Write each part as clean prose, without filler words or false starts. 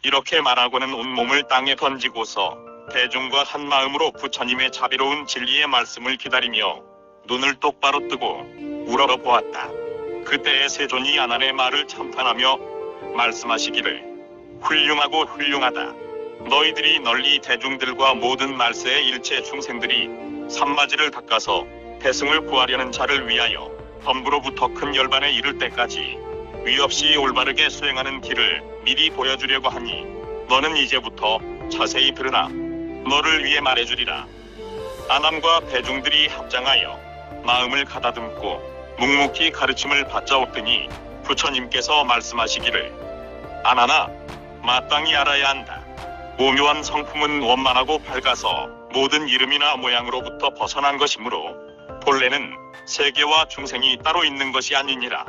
이렇게 말하고는 온몸을 땅에 던지고서 대중과 한 마음으로 부처님의 자비로운 진리의 말씀을 기다리며 눈을 똑바로 뜨고 우러러보았다. 그때의 세존이 아난의 말을 참탄하며 말씀하시기를, 훌륭하고 훌륭하다. 너희들이 널리 대중들과 모든 말세의 일체 중생들이 산마지를 닦아서 대승을 구하려는 자를 위하여 범부로부터 큰 열반에 이를 때까지 위없이 올바르게 수행하는 길을 미리 보여주려고 하니 너는 이제부터 자세히 들으라. 너를 위해 말해주리라. 아남과 대중들이 합장하여 마음을 가다듬고 묵묵히 가르침을 받자오더니 부처님께서 말씀하시기를, 아나나, 마땅히 알아야 한다. 오묘한 성품은 원만하고 밝아서 모든 이름이나 모양으로부터 벗어난 것이므로 본래는 세계와 중생이 따로 있는 것이 아니니라.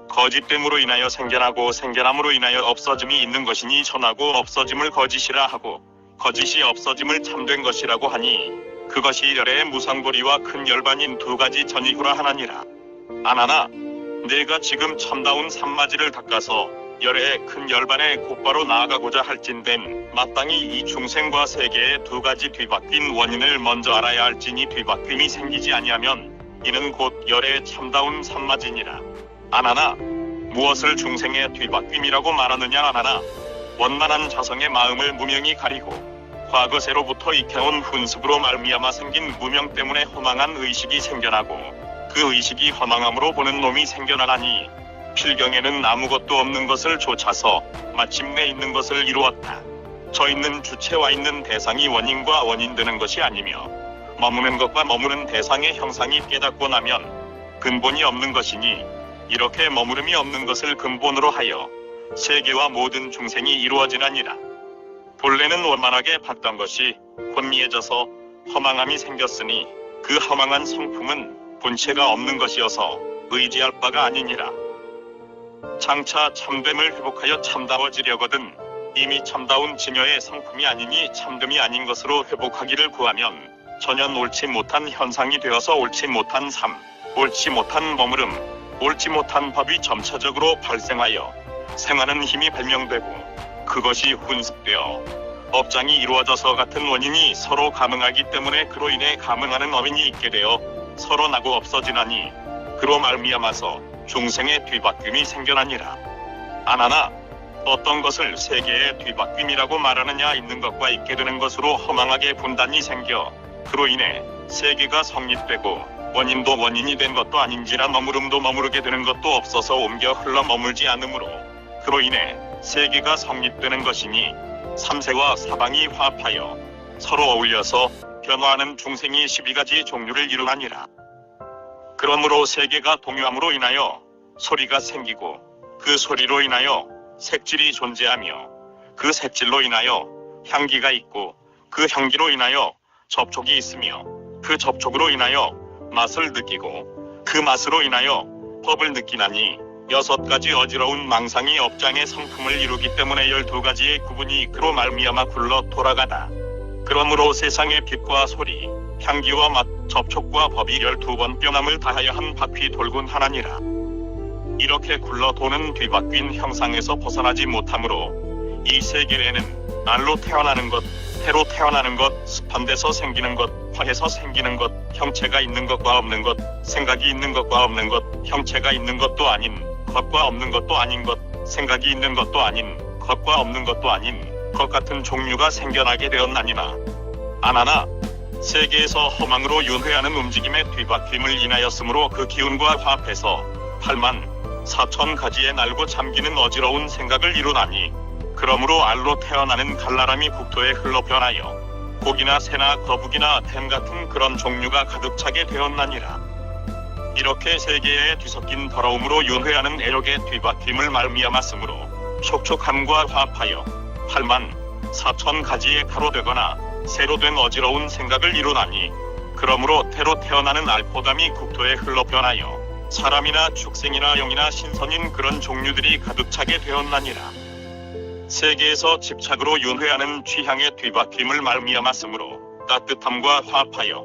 거짓됨으로 인하여 생겨나고 생겨남으로 인하여 없어짐이 있는 것이니 전하고 없어짐을 거짓이라 하고 거짓이 없어짐을 참된 것이라고 하니 그것이 열애의 무상보리와 큰 열반인 두 가지 전이후라 하나니라. 아나나, 내가 지금 참다운 산마지를 닦아서 열애의 큰 열반에 곧바로 나아가고자 할진된 마땅히 이 중생과 세계의 두 가지 뒤바뀐 원인을 먼저 알아야 할지니 뒤바뀜이 생기지 아니하면 이는 곧 열애의 참다운 산마지니라. 아나나, 무엇을 중생의 뒤바뀜이라고 말하느냐. 아나나, 원만한 자성의 마음을 무명히 가리고 과거세로부터 익혀온 훈습으로 말미암아 생긴 무명 때문에 허망한 의식이 생겨나고 그 의식이 허망함으로 보는 놈이 생겨나나니 필경에는 아무것도 없는 것을 좇아서 마침내 있는 것을 이루었다. 저 있는 주체와 있는 대상이 원인과 원인되는 것이 아니며 머무는 것과 머무는 대상의 형상이 깨닫고 나면 근본이 없는 것이니 이렇게 머무름이 없는 것을 근본으로 하여 세계와 모든 중생이 이루어지나니라. 본래는 원만하게 봤던 것이 혼미해져서 허망함이 생겼으니 그 허망한 성품은 본체가 없는 것이어서 의지할 바가 아니니라. 장차 참됨을 회복하여 참다워지려거든 이미 참다운 진여의 성품이 아니니 참됨이 아닌 것으로 회복하기를 구하면 전혀 옳지 못한 현상이 되어서 옳지 못한 삶, 옳지 못한 머무름, 옳지 못한 법이 점차적으로 발생하여 생하는 힘이 발명되고 그것이 훈습되어 업장이 이루어져서 같은 원인이 서로 감응하기 때문에 그로 인해 감응하는 어민이 있게 되어 서로 나고 없어지나니 그로 말미암아서 중생의 뒤바뀜이 생겨나니라. 아나나, 어떤 것을 세계의 뒤바뀜이라고 말하느냐. 있는 것과 있게 되는 것으로 허망하게 분단이 생겨 그로 인해 세계가 성립되고 원인도 원인이 된 것도 아닌지라 머무름도 머무르게 되는 것도 없어서 옮겨 흘러 머물지 않으므로 그로 인해 세계가 성립되는 것이니 삼세와 사방이 화합하여 서로 어울려서 변화하는 중생이 12가지 종류를 이루나니라. 그러므로 세계가 동요함으로 인하여 소리가 생기고 그 소리로 인하여 색질이 존재하며 그 색질로 인하여 향기가 있고 그 향기로 인하여 접촉이 있으며 그 접촉으로 인하여 맛을 느끼고 그 맛으로 인하여 법을 느끼나니 6가지 어지러운 망상이 업장의 성품을 이루기 때문에 12가지의 구분이 그로 말미암아 굴러 돌아가다. 그러므로 세상의 빛과 소리, 향기와 맛, 접촉과 법이 12번 뼈남을 다하여 한 바퀴 돌곤 하나니라. 이렇게 굴러 도는 뒤바뀐 형상에서 벗어나지 못하므로 이 세계에는 알로 태어나는 것, 태로 태어나는 것, 습한 데서 생기는 것, 화해서 생기는 것, 형체가 있는 것과 없는 것, 생각이 있는 것과 없는 것, 형체가 있는 것도 아닌 것과 없는 것도 아닌 것, 생각이 있는 것도 아닌 것과 없는 것도 아닌 것 같은 종류가 생겨나게 되었나니나. 아나나, 세계에서 허망으로 윤회하는 움직임의 뒤바뀜을 인하였으므로 그 기운과 화합해서 84,000가지의 날고 잠기는 어지러운 생각을 이루나니 그러므로 알로 태어나는 갈라람이 국토에 흘러 변하여 고기나 새나 거북이나 뱀 같은 그런 종류가 가득 차게 되었나니라. 이렇게 세계에 뒤섞인 더러움으로 윤회하는 애욕의 뒤바뀜을 말미암았으므로 촉촉함과 화합하여 84,000가지의 가로 되거나 새로 된 어지러운 생각을 이루나니 그러므로 태로 태어나는 알포담이 국토에 흘러 변하여 사람이나 축생이나 영이나 신선인 그런 종류들이 가득 차게 되었나니라. 세계에서 집착으로 윤회하는 취향의 뒤바뀜을 말미암았으므로 따뜻함과 화합하여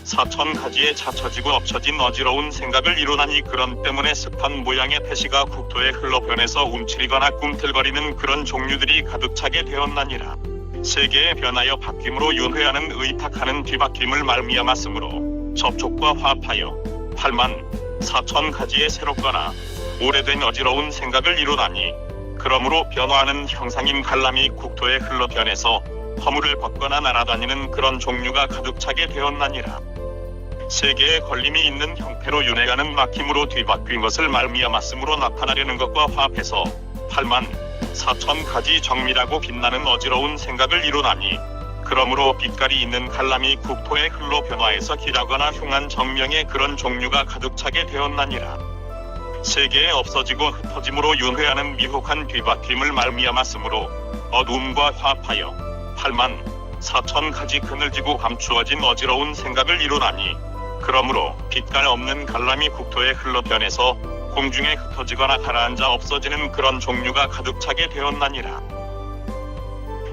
4,000가지에 찾혀지고 엎쳐진 어지러운 생각을 이루나니 그런 때문에 습한 모양의 태시가 국토에 흘러 변해서 움츠리거나 꿈틀거리는 그런 종류들이 가득 차게 되었나니라. 세계의 변하여 바뀜으로 윤회하는 의탁하는 뒤바뀜을 말미암았으므로 접촉과 화합하여 84,000가지의 새롭거나 오래된 어지러운 생각을 이루나니 그러므로 변화하는 형상인 갈람이 국토에 흘러 변해서 허물을 벗거나 날아다니는 그런 종류가 가득 차게 되었나니라. 세계에 걸림이 있는 형태로 윤회하는 막힘으로 뒤바뀐 것을 말미암았으므로 나타나려는 것과 화합해서 84,000가지 정밀하고 빛나는 어지러운 생각을 이루나니 그러므로 빛깔이 있는 갈람이 국토에 흘러 변화해서 길하거나 흉한 정명의 그런 종류가 가득 차게 되었나니라. 세계에 없어지고 흩어짐으로 윤회하는 미혹한 뒤바뀜을 말미암았으므로 어두움과 화합하여 84,000가지 그늘지고 감추어진 어지러운 생각을 이루나니 그러므로 빛깔 없는 갈람이 국토에 흘러 변해서 공중에 흩어지거나 가라앉아 없어지는 그런 종류가 가득 차게 되었나니라.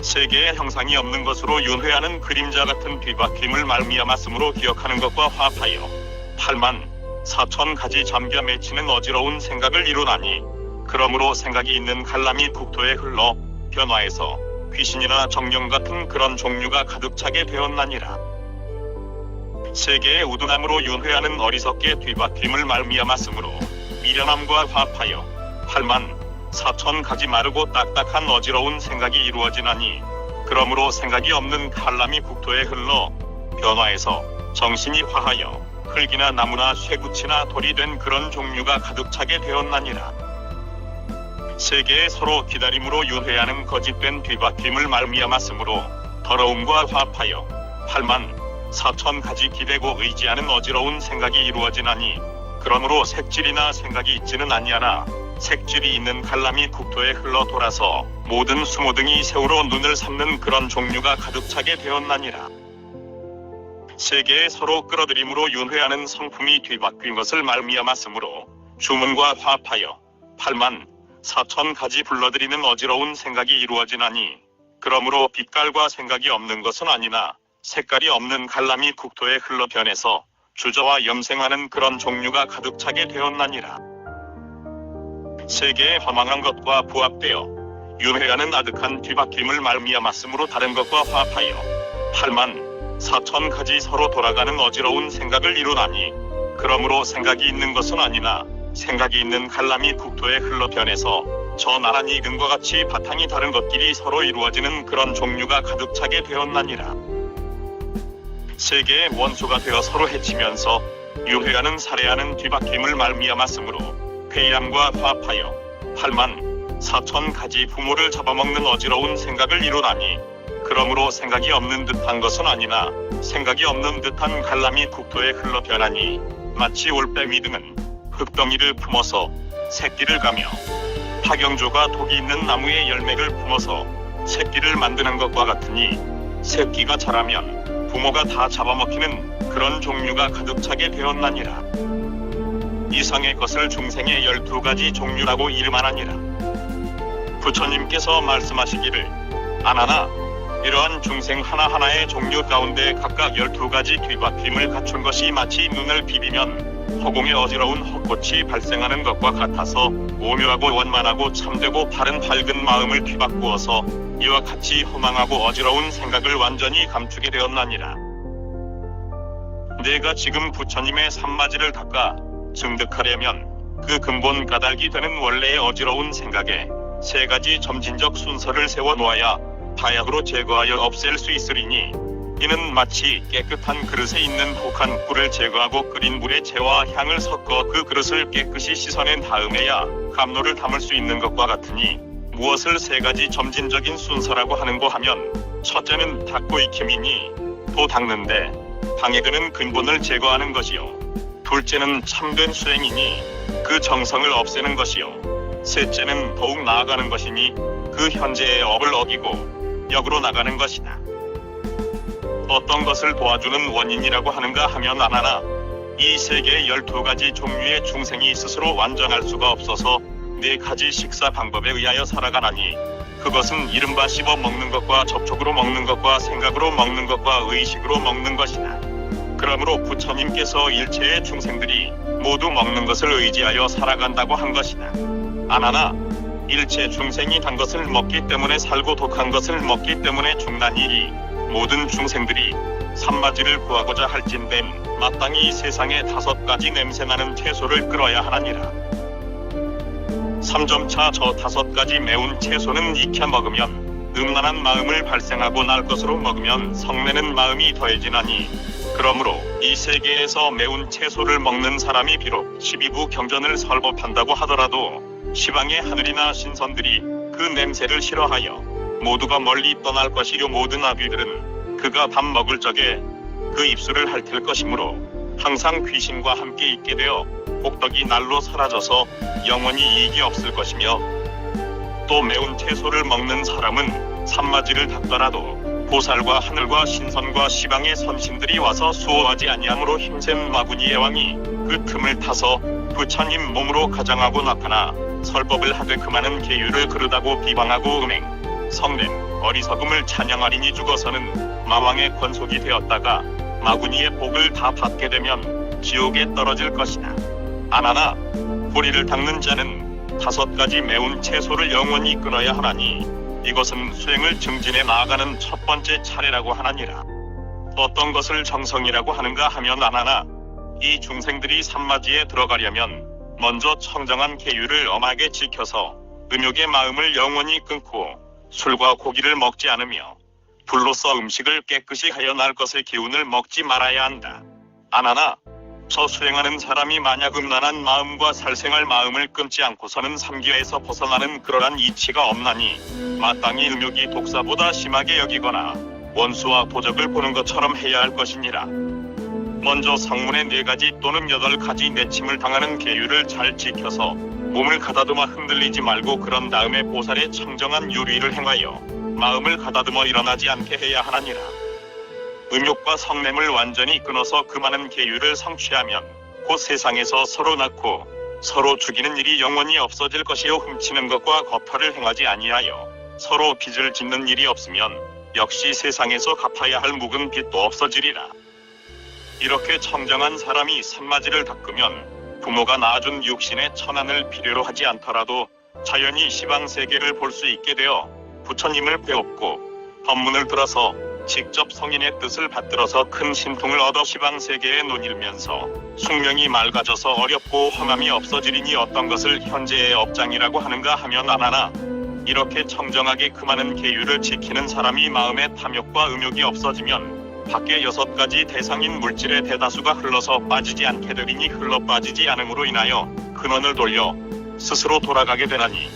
세계에 형상이 없는 것으로 윤회하는 그림자 같은 뒤바뀜을 말미암았으므로 기억하는 것과 화합하여 84,000가지 잠겨 맺히는 어지러운 생각을 이루나니 그러므로 생각이 있는 갈람이 국토에 흘러 변화해서 귀신이나 정령 같은 그런 종류가 가득 차게 되었나니라. 세계의 우둔함으로 윤회하는 어리석게 뒤바뀜을 말미암았으므로 미련함과 화합하여 84,000가지 마르고 딱딱한 어지러운 생각이 이루어지나니 그러므로 생각이 없는 갈람이 국토에 흘러 변화해서 정신이 화하여 흙이나 나무나 쇠구치나 돌이 된 그런 종류가 가득 차게 되었나니라. 세계에 서로 기다림으로 윤회하는 거짓된 뒤바뀜을 말미암았으므로 더러움과 화합하여 84,000가지 기대고 의지하는 어지러운 생각이 이루어지나니 그러므로 색질이나 생각이 있지는 아니하나 색질이 있는 갈람이 국토에 흘러 돌아서 모든 수모등이 새우로 눈을 삼는 그런 종류가 가득 차게 되었나니라. 세계에 서로 끌어들임으로 윤회하는 성품이 뒤바뀐 것을 말미암았으므로 주문과 화합하여 84,000가지 불러들이는 어지러운 생각이 이루어지나니 그러므로 빛깔과 생각이 없는 것은 아니나 색깔이 없는 갈람이 국토에 흘러 변해서 주저와 염생하는 그런 종류가 가득 차게 되었나니라. 세계의 허망한 것과 부합되어 윤회하는 아득한 뒤바뀜을 말미암았으므로 다른 것과 화합하여 84,000가지 서로 돌아가는 어지러운 생각을 이루나니 그러므로 생각이 있는 것은 아니나 생각이 있는 갈람이 국토에 흘러 변해서 저 나란히 이근과 같이 바탕이 다른 것끼리 서로 이루어지는 그런 종류가 가득 차게 되었나니라. 세계의 원수가 되어 서로 해치면서 유해하는 살해하는 뒤바뀜을 말미암았으므로 회의함과 화합하여 84,000가지 부모를 잡아먹는 어지러운 생각을 이루나니 그러므로 생각이 없는 듯한 것은 아니나 생각이 없는 듯한 갈람이 국토에 흘러 변하니 마치 올빼미 등은 흙덩이를 품어서 새끼를 가며 파경조가 독이 있는 나무의 열매를 품어서 새끼를 만드는 것과 같으니 새끼가 자라면 부모가 다 잡아먹히는 그런 종류가 가득 차게 되었나니라. 이상의 것을 중생의 12가지 종류라고 이름하나니라. 부처님께서 말씀하시기를 아나나 이러한 중생 하나하나의 종류 가운데 각각 12가지 뒤바뀜을 갖춘 것이 마치 눈을 비비면 허공에 어지러운 헛꽃이 발생하는 것과 같아서 오묘하고 원만하고 참되고 바른 밝은 마음을 뒤바꾸어서 이와 같이 허망하고 어지러운 생각을 완전히 감추게 되었나니라. 내가 지금 부처님의 산마지를 닦아 증득하려면 그 근본 까닭이 되는 원래의 어지러운 생각에 3가지 점진적 순서를 세워 놓아야 다약으로 제거하여 없앨 수 있으리니 이는 마치 깨끗한 그릇에 있는 혹한 꿀을 제거하고 끓인 물에 재와 향을 섞어 그 그릇을 깨끗이 씻어낸 다음에야 감로를 담을 수 있는 것과 같으니 무엇을 3가지 점진적인 순서라고 하는고 하면 첫째는 닦고 익힘이니 또 닦는데 방해되는 근본을 제거하는 것이요 둘째는 참된 수행이니 그 정성을 없애는 것이요 셋째는 더욱 나아가는 것이니 그 현재의 업을 어기고 역으로 나가는 것이다. 어떤 것을 도와주는 원인이라고 하는가 하면 아나나 이 세계의 12가지 종류의 중생이 스스로 완전할 수가 없어서 4가지 식사 방법에 의하여 살아가나니 그것은 이른바 씹어 먹는 것과 접촉으로 먹는 것과 생각으로 먹는 것과 의식으로 먹는 것이다. 그러므로 부처님께서 일체의 중생들이 모두 먹는 것을 의지하여 살아간다고 한 것이다. 아나나 일체 중생이 단 것을 먹기 때문에 살고 독한 것을 먹기 때문에 죽나니 모든 중생들이 산마지를 구하고자 할진된 마땅히 이 세상에 5가지 냄새나는 채소를 끌어야 하나니라. 3점차 저 5가지 매운 채소는 익혀 먹으면 음란한 마음을 발생하고 날 것으로 먹으면 성내는 마음이 더해지나니 그러므로 이 세계에서 매운 채소를 먹는 사람이 비록 12부 경전을 설법한다고 하더라도 시방의 하늘이나 신선들이 그 냄새를 싫어하여 모두가 멀리 떠날 것이요 모든 아귀들은 그가 밥 먹을 적에 그 입술을 핥을 것이므로 항상 귀신과 함께 있게 되어 복덕이 날로 사라져서 영원히 이익이 없을 것이며 또 매운 채소를 먹는 사람은 산마지를 닦더라도 보살과 하늘과 신선과 시방의 선신들이 와서 수호하지 아니함으로 힘센 마구니의 왕이 그 틈을 타서 부처님 몸으로 가장하고 나타나 설법을 하되 그 많은 계율을 그르다고 비방하고 음행, 성냄, 어리석음을 찬양하리니 죽어서는 마왕의 권속이 되었다가 마구니의 복을 다 받게 되면 지옥에 떨어질 것이다. 아나나 뿌리를 닦는 자는 5가지 매운 채소를 영원히 끊어야 하나니 이것은 수행을 증진해 나아가는 첫 번째 차례라고 하나니라. 어떤 것을 정성이라고 하는가 하면 아나나 이 중생들이 산마지에 들어가려면 먼저 청정한 계율을 엄하게 지켜서 음욕의 마음을 영원히 끊고 술과 고기를 먹지 않으며 불로써 음식을 깨끗이 하여 날 것의 기운을 먹지 말아야 한다. 아나나 저 수행하는 사람이 만약 음란한 마음과 살생할 마음을 끊지 않고서는 삼계에서 벗어나는 그러한 이치가 없나니 마땅히 음욕이 독사보다 심하게 여기거나 원수와 도적을 보는 것처럼 해야 할 것이니라. 먼저 성문의 4가지 또는 8가지 내침을 당하는 계율을 잘 지켜서 몸을 가다듬어 흔들리지 말고 그런 다음에 보살의 청정한 유의를 행하여 마음을 가다듬어 일어나지 않게 해야 하나니라. 음욕과 성냄을 완전히 끊어서 그 많은 계율을 성취하면 곧 세상에서 서로 낳고 서로 죽이는 일이 영원히 없어질 것이요 훔치는 것과 거파를 행하지 아니하여 서로 빚을 짓는 일이 없으면 역시 세상에서 갚아야 할 묵은 빚도 없어지리라. 이렇게 청정한 사람이 산마지를 닦으면 부모가 낳아준 육신의 천안을 필요로 하지 않더라도 자연히 시방세계를 볼 수 있게 되어 부처님을 배웠고 법문을 들어서 직접 성인의 뜻을 받들어서 큰 신통을 얻어 시방세계에 논일면서 숙명이 맑아져서 어렵고 험함이 없어지리니 어떤 것을 현재의 업장이라고 하는가 하면 아나나 이렇게 청정하게 그 많은 계율을 지키는 사람이 마음의 탐욕과 음욕이 없어지면 밖에 6가지 대상인 물질의 대다수가 흘러서 빠지지 않게 되리니 흘러 빠지지 않음으로 인하여 근원을 돌려 스스로 돌아가게 되나니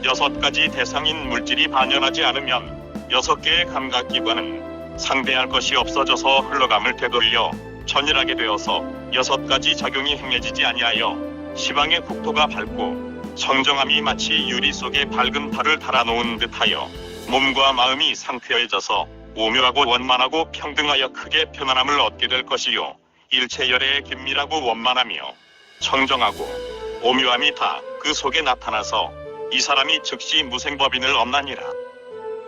6가지 대상인 물질이 반연하지 않으면 6개의 감각기관은 상대할 것이 없어져서 흘러감을 되돌려 전일하게 되어서 6가지 작용이 행해지지 아니하여 시방의 국토가 밝고 청정함이 마치 유리 속에 밝은 달을 달아놓은 듯하여 몸과 마음이 상쾌해져서 오묘하고 원만하고 평등하여 크게 편안함을 얻게 될 것이요 일체 열애의 긴밀하고 원만하며 청정하고 오묘함이 다 그 속에 나타나서 이 사람이 즉시 무생법인을 얻나니라.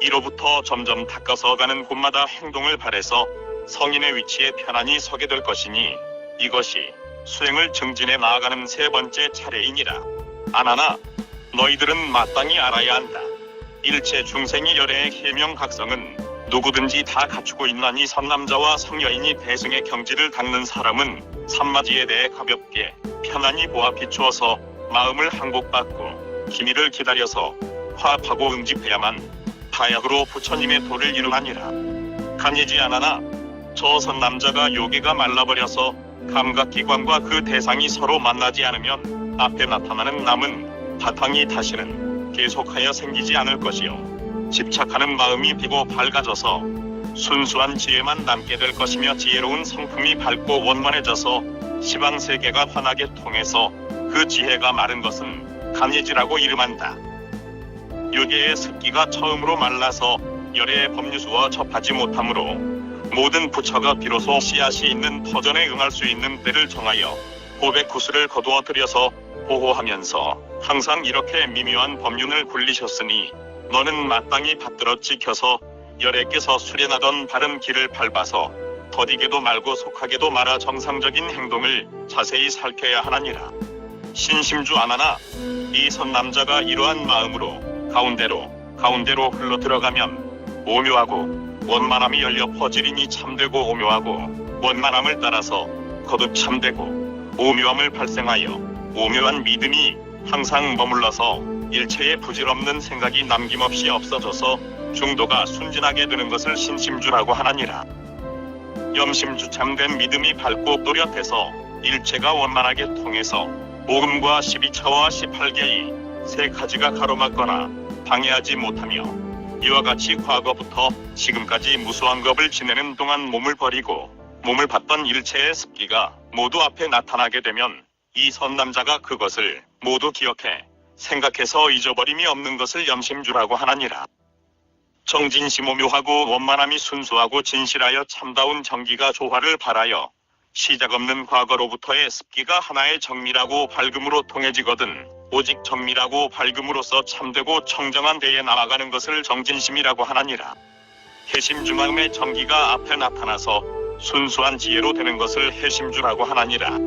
이로부터 점점 닦아서 가는 곳마다 행동을 발해서 성인의 위치에 편안히 서게 될 것이니 이것이 수행을 증진해 나아가는 3번째 차례이니라. 아나나 너희들은 마땅히 알아야 한다. 일체 중생이 열애의 해명각성은 누구든지 다 갖추고 있나니 선남자와 성여인이 대승의 경지를 닦는 사람은 산마지에 대해 가볍게 편안히 보아 비추어서 마음을 항복받고 기미를 기다려서 화합하고 응집해야만 타약으로 부처님의 도를 이루하니라. 간이지 않아나 저 선남자가 요괴가 말라버려서 감각기관과 그 대상이 서로 만나지 않으면 앞에 나타나는 남은 바탕이 다시는 계속하여 생기지 않을 것이요 집착하는 마음이 비고 밝아져서 순수한 지혜만 남게 될 것이며 지혜로운 성품이 밝고 원만해져서 시방세계가 환하게 통해서 그 지혜가 마른 것은 간예지라고 이름한다. 요괴의 습기가 처음으로 말라서 열애의 법류수와 접하지 못하므로 모든 부처가 비로소 씨앗이 있는 터전에 응할 수 있는 때를 정하여 고백 구슬을 거두어 들여서 보호하면서 항상 이렇게 미묘한 법륜을 굴리셨으니 너는 마땅히 받들어 지켜서 열애께서 수련하던 바른 길을 밟아서 더디게도 말고 속하게도 말아 정상적인 행동을 자세히 살펴야 하나니라. 신심주 안하나 이 선남자가 이러한 마음으로 가운데로 흘러 들어가면 오묘하고 원만함이 열려 퍼지리니 참되고 오묘하고 원만함을 따라서 거듭 참되고 오묘함을 발생하여 오묘한 믿음이 항상 머물러서 일체의 부질없는 생각이 남김없이 없어져서 중도가 순진하게 되는 것을 신심주라고 하나니라. 염심주 참된 믿음이 밝고 또렷해서 일체가 원만하게 통해서 오금과 12차와 18개의 세 가지가 가로막거나 방해하지 못하며 이와 같이 과거부터 지금까지 무수한 겁을 지내는 동안 몸을 버리고 몸을 받던 일체의 습기가 모두 앞에 나타나게 되면 이 선남자가 그것을 모두 기억해 생각해서 잊어버림이 없는 것을 염심주라고 하나니라. 정진심 오묘하고 원만함이 순수하고 진실하여 참다운 정기가 조화를 발하여 시작 없는 과거로부터의 습기가 하나의 정밀하고 밝음으로 통해지거든 오직 정밀하고 밝음으로써 참되고 청정한 데에 나아가는 것을 정진심이라고 하나니라. 해심주마음의 정기가 앞에 나타나서 순수한 지혜로 되는 것을 해심주라고 하나니라.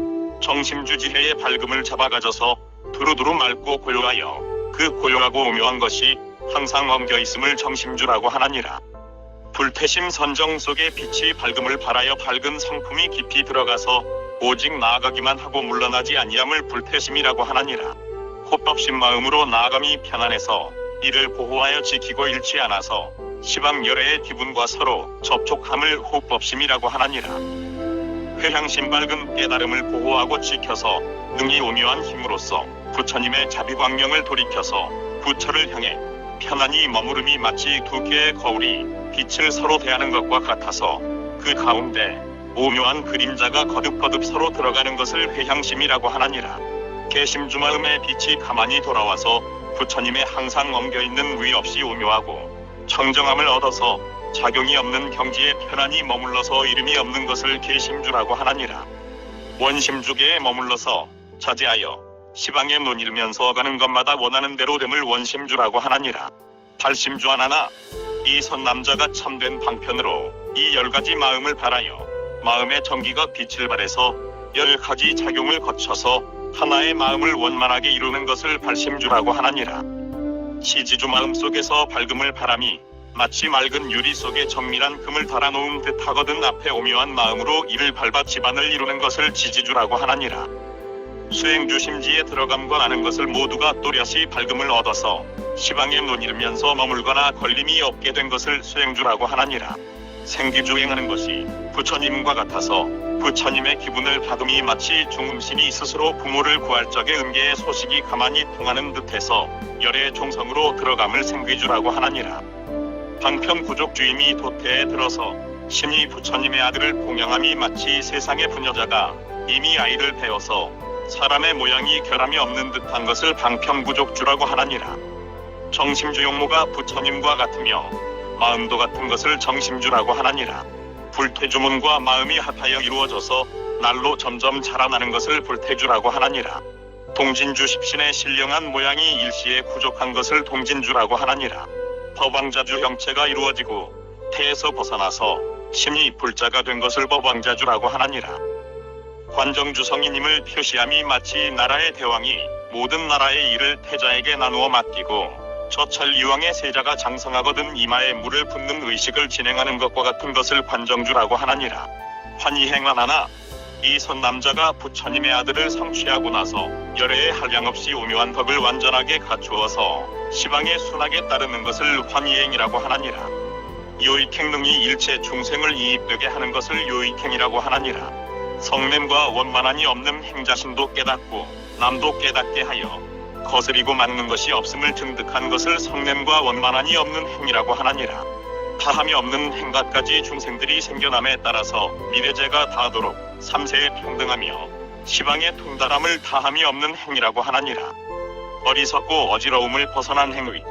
정심주 지혜의 밝음을 잡아가져서 두루두루 맑고 고요하여 그 고요하고 오묘한 것이 항상 엉겨 있음을 정심주라고 하나니라. 불태심 선정 속에 빛이 밝음을 발하여 밝은 성품이 깊이 들어가서 오직 나아가기만 하고 물러나지 아니함을 불태심이라고 하나니라. 호법심 마음으로 나아감이 편안해서 이를 보호하여 지키고 잃지 않아서 시방열애의 기분과 서로 접촉함을 호법심이라고 하나니라. 회향심 밝은 깨달음을 보호하고 지켜서 능히 오묘한 힘으로써 부처님의 자비광명을 돌이켜서 부처를 향해 편안히 머무름이 마치 두 개의 거울이 빛을 서로 대하는 것과 같아서 그 가운데 오묘한 그림자가 거듭거듭 서로 들어가는 것을 회향심이라고 하나니라. 개심주마음의 빛이 가만히 돌아와서 부처님의 항상 엉겨있는 위 없이 오묘하고 청정함을 얻어서 작용이 없는 경지에 편안히 머물러서 이름이 없는 것을 개심주라고 하나니라. 원심주계에 머물러서 자제하여 시방에 논일면서 가는 것마다 원하는 대로 됨을 원심주라고 하나니라. 발심주 하나나 이 선남자가 참된 방편으로 이 10가지 마음을 발하여 마음의 정기가 빛을 발해서 10가지 작용을 거쳐서 하나의 마음을 원만하게 이루는 것을 발심주라고 하나니라. 시지주 마음 속에서 밝음을 바람이 마치 맑은 유리 속에 정밀한 금을 달아놓은 듯 하거든 앞에 오묘한 마음으로 이를 밟아 집안을 이루는 것을 지지주라고 하나니라. 수행주 심지에 들어감과 아는 것을 모두가 또렷이 밝음을 얻어서 시방에 논이르면서 머물거나 걸림이 없게 된 것을 수행주라고 하나니라. 생기주행하는 것이 부처님과 같아서 부처님의 기분을 받음이 마치 중음신이 스스로 부모를 구할 적에 음계의 소식이 가만히 통하는 듯해서 열의 종성으로 들어감을 생기주라고 하나니라. 방편부족 주임이 도태에 들어서 신이 부처님의 아들을 공양함이 마치 세상의 부녀자가 이미 아이를 배워서 사람의 모양이 결함이 없는 듯한 것을 방편부족주라고 하나니라. 정심주 용모가 부처님과 같으며 마음도 같은 것을 정심주라고 하나니라. 불태주문과 마음이 합하여 이루어져서 날로 점점 자라나는 것을 불태주라고 하나니라. 동진주 십신의 신령한 모양이 일시에 부족한 것을 동진주라고 하나니라. 법왕자주 형체가 이루어지고 태에서 벗어나서 신이 불자가 된 것을 법왕자주라고 하나니라. 관정주 성인임을 표시함이 마치 나라의 대왕이 모든 나라의 일을 태자에게 나누어 맡기고 저철 이왕의 세자가 장성하거든 이마에 물을 붓는 의식을 진행하는 것과 같은 것을 관정주라고 하나니라. 환희행하나나 이 선남자가 부처님의 아들을 성취하고 나서 열애의 한량없이 오묘한 덕을 완전하게 갖추어서 시방의 순하게 따르는 것을 환희행이라고 하나니라. 요익행능이 일체 중생을 이입되게 하는 것을 요익행이라고 하나니라. 성냄과 원만함이 없는 행자신도 깨닫고 남도 깨닫게 하여 거스리고 맞는 것이 없음을 증득한 것을 성냄과 원만함이 없는 행이라고 하나니라. 다함이 없는 행각까지 중생들이 생겨남에 따라서 미래제가 다하도록 삼세에 평등하며 시방의 통달함을 다함이 없는 행이라고 하나니라. 어리석고 어지러움을 벗어난 행위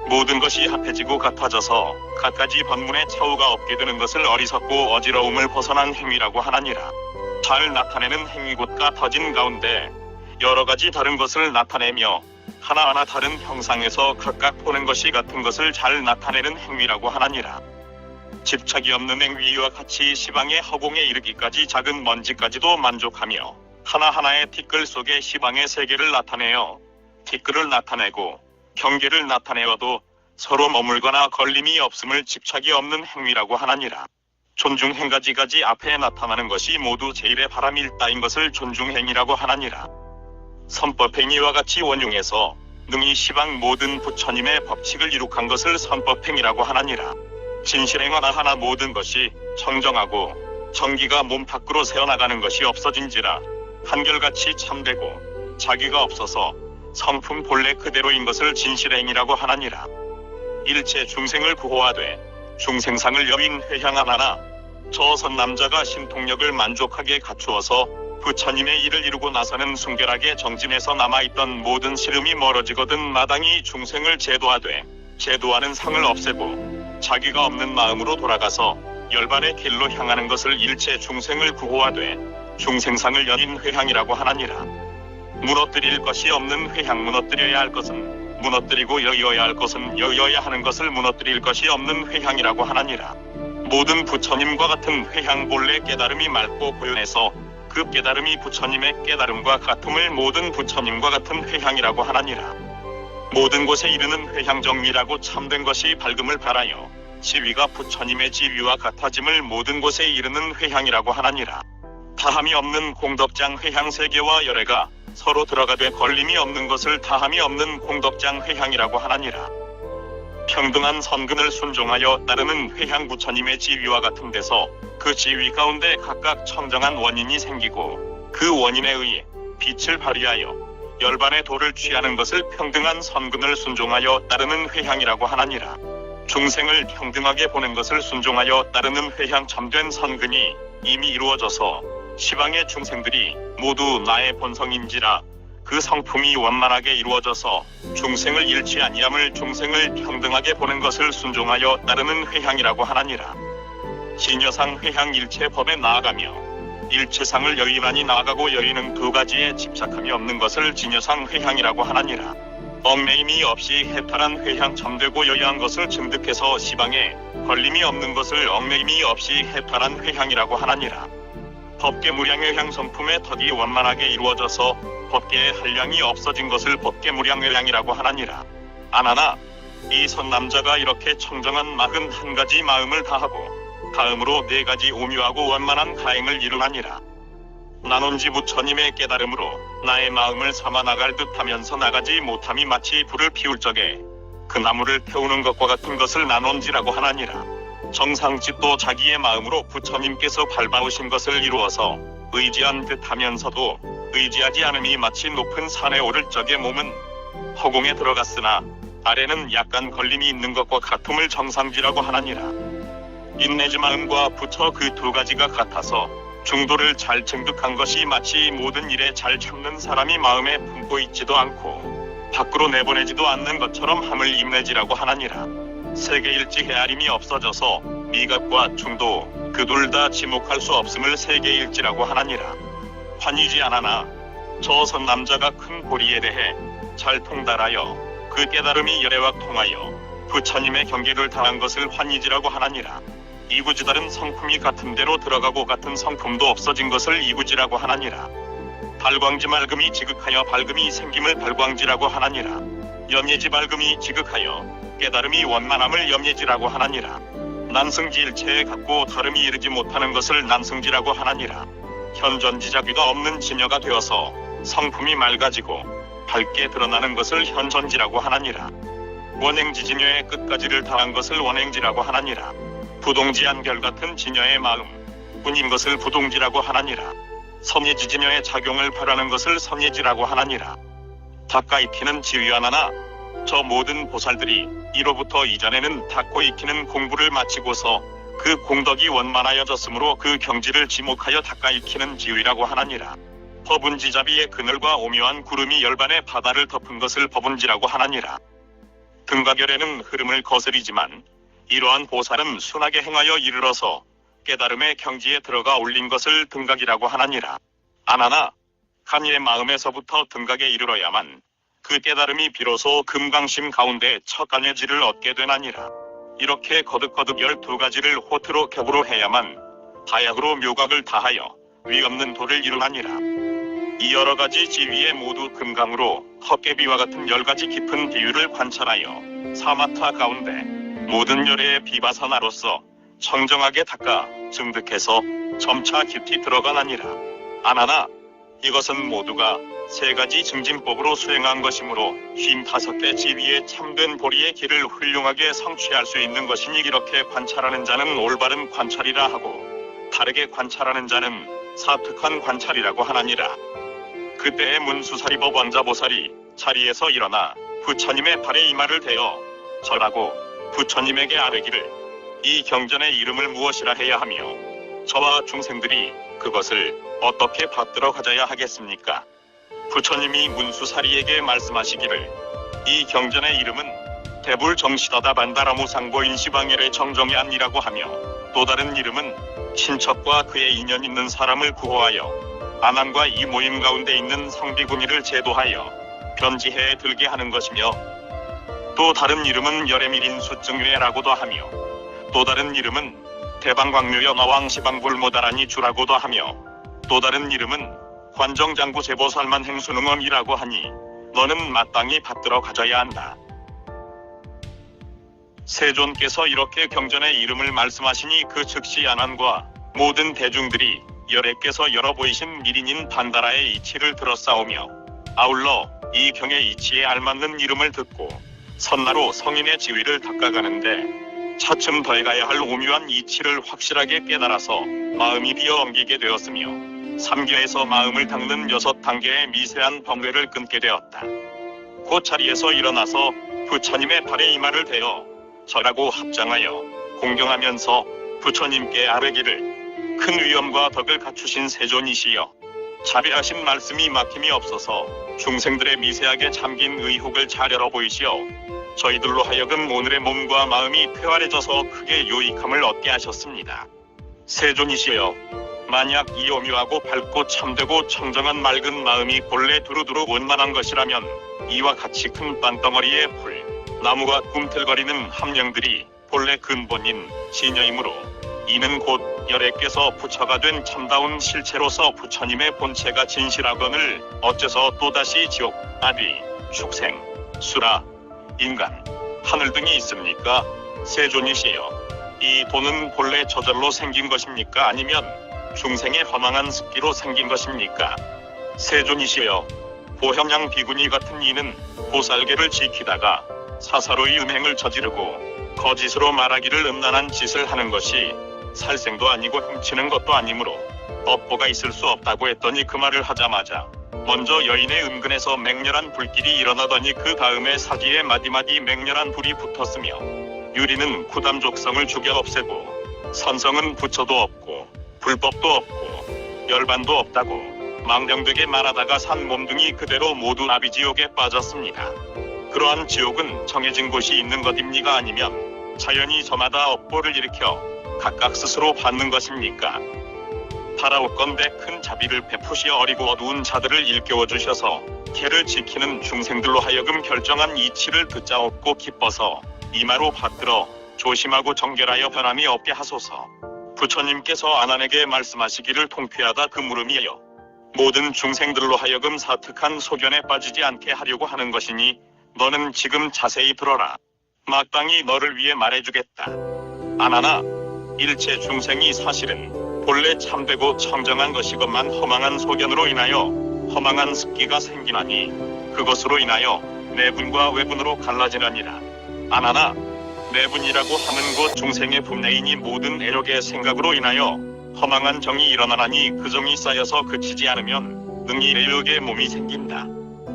모든 것이 합해지고 같아져서 갖가지 법문의 차후가 없게 되는 것을 어리석고 어지러움을 벗어난 행위라고 하나니라. 잘 나타내는 행위 곧 같아진 가운데 여러 가지 다른 것을 나타내며 하나하나 다른 형상에서 각각 보는 것이 같은 것을 잘 나타내는 행위라고 하나니라. 집착이 없는 행위와 같이 시방의 허공에 이르기까지 작은 먼지까지도 만족하며 하나하나의 티끌 속에 시방의 세계를 나타내어 티끌을 나타내고 경계를 나타내어도 서로 머물거나 걸림이 없음을 집착이 없는 행위라고 하나니라. 존중행가지가지 앞에 나타나는 것이 모두 제일의 바람일 따인 것을 존중행위라고 하나니라. 선법행위와 같이 원흉해서 능히 시방 모든 부처님의 법칙을 이룩한 것을 선법행위라고 하나니라. 진실행하나 하나 모든 것이 청정하고 정기가 몸 밖으로 새어나가는 것이 없어진지라 한결같이 참되고 자기가 없어서 성품 본래 그대로인 것을 진실행위라고 하나니라. 일체 중생을 구호하되 중생상을 여인 회향하나나 저 선남자가 신통력을 만족하게 갖추어서 부처님의 일을 이루고 나서는 순결하게 정진해서 남아있던 모든 시름이 멀어지거든 마땅히 중생을 제도하되 제도하는 상을 없애고 자기가 없는 마음으로 돌아가서 열반의 길로 향하는 것을 일체 중생을 구호하되 중생상을 여인 회향이라고 하나니라. 무너뜨릴 것이 없는 회향 무너뜨려야 할 것은 무너뜨리고 여의어야 할 것은 여의어야 하는 것을 무너뜨릴 것이 없는 회향이라고 하나니라. 모든 부처님과 같은 회향 본래 깨달음이 맑고 고연해서 그 깨달음이 부처님의 깨달음과 같음을 모든 부처님과 같은 회향이라고 하나니라. 모든 곳에 이르는 회향정미라고 참된 것이 밝음을 바라여 지위가 부처님의 지위와 같아짐을 모든 곳에 이르는 회향이라고 하나니라. 다함이 없는 공덕장 회향세계와 열애가 서로 들어가되 걸림이 없는 것을 다함이 없는 공덕장 회향이라고 하나니라. 평등한 선근을 순종하여 따르는 회향 부처님의 지위와 같은 데서 그 지위 가운데 각각 청정한 원인이 생기고 그 원인에 의해 빛을 발휘하여 열반의 도를 취하는 것을 평등한 선근을 순종하여 따르는 회향이라고 하나니라. 중생을 평등하게 보는 것을 순종하여 따르는 회향 참된 선근이 이미 이루어져서 시방의 중생들이 모두 나의 본성인지라 그 성품이 원만하게 이루어져서 중생을 잃지 아니함을 중생을 평등하게 보는 것을 순종하여 따르는 회향이라고 하나니라. 진여상 회향 일체 법에 나아가며 일체상을 여의만이 나아가고 여의는 두 가지에 집착함이 없는 것을 진여상 회향이라고 하나니라. 얽매임이 없이 해탈한 회향 참되고 여의한 것을 증득해서 시방에 걸림이 없는 것을 얽매임이 없이 해탈한 회향이라고 하나니라. 법계무량회향 성품의 덕이 원만하게 이루어져서 법계의 한량이 없어진 것을 법계무량회향이라고 하나니라. 아나나 이 선남자가 이렇게 청정한 41가지 마음을 다하고 다음으로 4가지 오묘하고 원만한 가행을 이루나니라. 나논지 부처님의 깨달음으로 나의 마음을 삼아 나갈 듯하면서 나가지 못함이 마치 불을 피울 적에 그 나무를 태우는 것과 같은 것을 나논지라고 하나니라. 정상집도 자기의 마음으로 부처님께서 밟아오신 것을 이루어서 의지한 듯하면서도 의지하지 않음이 마치 높은 산에 오를 적에 몸은 허공에 들어갔으나 아래는 약간 걸림이 있는 것과 같음을 정상지라고 하나니라. 인내지 마음과 부처 그 두 가지가 같아서 중도를 잘 증득한 것이 마치 모든 일에 잘 참는 사람이 마음에 품고 있지도 않고 밖으로 내보내지도 않는 것처럼 함을 임내지라고 하나니라. 세계일지 헤아림이 없어져서 미각과 중도 그 둘 다 지목할 수 없음을 세계일지라고 하나니라. 환이지 않아나 저 선남자가 큰 고리에 대해 잘 통달하여 그 깨달음이 열애와 통하여 부처님의 경계를 당한 것을 환이지라고 하나니라. 이구지다른 성품이 같은 데로 들어가고 같은 성품도 없어진 것을 이구지라고 하나니라. 발광지 맑음이 지극하여 밝음이 생김을 발광지라고 하나니라. 염예지 밝음이 지극하여 깨달음이 원만함을 염예지라고 하나니라. 난승지 일체에 갖고 다름이 이르지 못하는 것을 난승지라고 하나니라. 현전지자귀가 없는 지녀가 되어서 성품이 맑아지고 밝게 드러나는 것을 현전지라고 하나니라. 원행지 지녀의 끝까지를 당한 것을 원행지라고 하나니라. 부동지한 별같은 지녀의 마음 뿐인 것을 부동지라고 하나니라. 선예지 지녀의 작용을 바라는 것을 선예지라고 하나니라. 닦아 익히는 지위하나나 저 모든 보살들이 이로부터 이전에는 닦고 익히는 공부를 마치고서 그 공덕이 원만하여졌으므로 그 경지를 지목하여 닦아 익히는 지위라고 하나니라. 법운지자비의 그늘과 오묘한 구름이 열반의 바다를 덮은 것을 법운지라고 하나니라. 등가결에는 흐름을 거스리지만 이러한 보살은 순하게 행하여 이르러서 깨달음의 경지에 들어가 올린 것을 등각이라고 하나니라. 아나나 간이의 마음에서부터 등각에 이르러야만 그 깨달음이 비로소 금강심 가운데 첫 간예지를 얻게 되나니라. 이렇게 거듭거듭 12가지를 호트로 격으로 해야만 다약으로 묘각을 다하여 위없는 도를 이루나니라. 이 여러가지 지위에 모두 금강으로 헛개비와 같은 10가지 깊은 비유를 관찰하여 사마타 가운데 모든 열애의 비바사나로서 청정하게 닦아 증득해서 점차 깊이 들어가나니라. 아나나 이것은 모두가 3가지 증진법으로 수행한 것이므로 55개 지위에 참된 보리의 길을 훌륭하게 성취할 수 있는 것이니 이렇게 관찰하는 자는 올바른 관찰이라 하고 다르게 관찰하는 자는 사특한 관찰이라고 하나니라. 그때의 문수사리법 왕자보살이 자리에서 일어나 부처님의 발에 이마를 대어 절하고 부처님에게 아뢰기를 이 경전의 이름을 무엇이라 해야 하며 저와 중생들이 그것을 어떻게 받들어 가져야 하겠습니까? 부처님이 문수사리에게 말씀하시기를 이 경전의 이름은 대불정시다다 반다라무상보인시방엘의 정정이안이라고 하며 또 다른 이름은 친척과 그의 인연 있는 사람을 구호하여 아난과 이 모임 가운데 있는 성비구니를 제도하여 변지해에 들게 하는 것이며 또 다른 이름은 열애밀인 수증회라고도 하며 또 다른 이름은 대방광묘연화왕시방불모다라니 주라고도 하며 또 다른 이름은 관정장구 제보살만 행수능엄이라고 하니 너는 마땅히 받들어 가져야 한다. 세존께서 이렇게 경전의 이름을 말씀하시니 그 즉시 아난과 모든 대중들이 열애께서 열어 보이신 미린인 반다라의 이치를 들었사오며 아울러 이 경의 이치에 알맞는 이름을 듣고 선나로 성인의 지위를 닦아가는데 차츰 더해가야 할 오묘한 이치를 확실하게 깨달아서 마음이 비어 엉기게 되었으며 3계에서 마음을 닦는 6단계의 미세한 번뇌를 끊게 되었다. 그 자리에서 일어나서 부처님의 발에 이마를 대어 절하고 합장하여 공경하면서 부처님께 아뢰기를 큰 위엄과 덕을 갖추신 세존이시여 자비하신 말씀이 막힘이 없어서 중생들의 미세하게 잠긴 의혹을 잘 열어보이시어 저희들로 하여금 오늘의 몸과 마음이 쾌활해져서 크게 유익함을 얻게 하셨습니다. 세존이시여 만약 이 오묘하고 밝고 참되고 청정한 맑은 마음이 본래 두루두루 원만한 것이라면 이와 같이 큰 땅덩어리의 풀, 나무가 꿈틀거리는 함령들이 본래 근본인 진여이므로 이는 곧 열애께서 부처가 된 참다운 실체로서 부처님의 본체가 진실하거늘 어째서 또다시 지옥, 아비, 축생, 수라, 인간, 하늘 등이 있습니까? 세존이시여 이 도는 본래 저절로 생긴 것입니까? 아니면 중생의 허망한 습기로 생긴 것입니까? 세존이시여 보형양 비구니 같은 이는 보살계를 지키다가 사사로이 음행을 저지르고 거짓으로 말하기를 음란한 짓을 하는 것이 살생도 아니고 훔치는 것도 아니므로 업보가 있을 수 없다고 했더니 그 말을 하자마자 먼저 여인의 은근에서 맹렬한 불길이 일어나더니 그 다음에 사지에 마디마디 맹렬한 불이 붙었으며 유리는 구담족성을 죽여 없애고 선성은 부처도 없고 불법도 없고 열반도 없다고 망령되게 말하다가 산 몸뚱이 그대로 모두 아비지옥에 빠졌습니다. 그러한 지옥은 정해진 곳이 있는 것입니까? 아니면 자연히 저마다 업보를 일으켜 각각 스스로 받는 것입니까? 바라옵건대 큰 자비를 베푸시어 어리고 어두운 자들을 일깨워 주셔서 개를 지키는 중생들로 하여금 결정한 이치를 듣자옵고 기뻐서 이마로 받들어 조심하고 정결하여 변함이 없게 하소서. 부처님께서 아난에게 말씀하시기를 통쾌하다 그 물음이에요. 모든 중생들로 하여금 사특한 소견에 빠지지 않게 하려고 하는 것이니 너는 지금 자세히 들어라. 마땅히 너를 위해 말해주겠다. 아나나 일체 중생이 사실은 본래 참되고 청정한 것이건만 허망한 소견으로 인하여 허망한 습기가 생기나니 그것으로 인하여 내분과 외분으로 갈라지느니라. 아나나 내분이라고 하는 것 중생의 분내이니 모든 애욕의 생각으로 인하여 허망한 정이 일어나나니 그 정이 쌓여서 그치지 않으면 능히 애욕의 몸이 생긴다.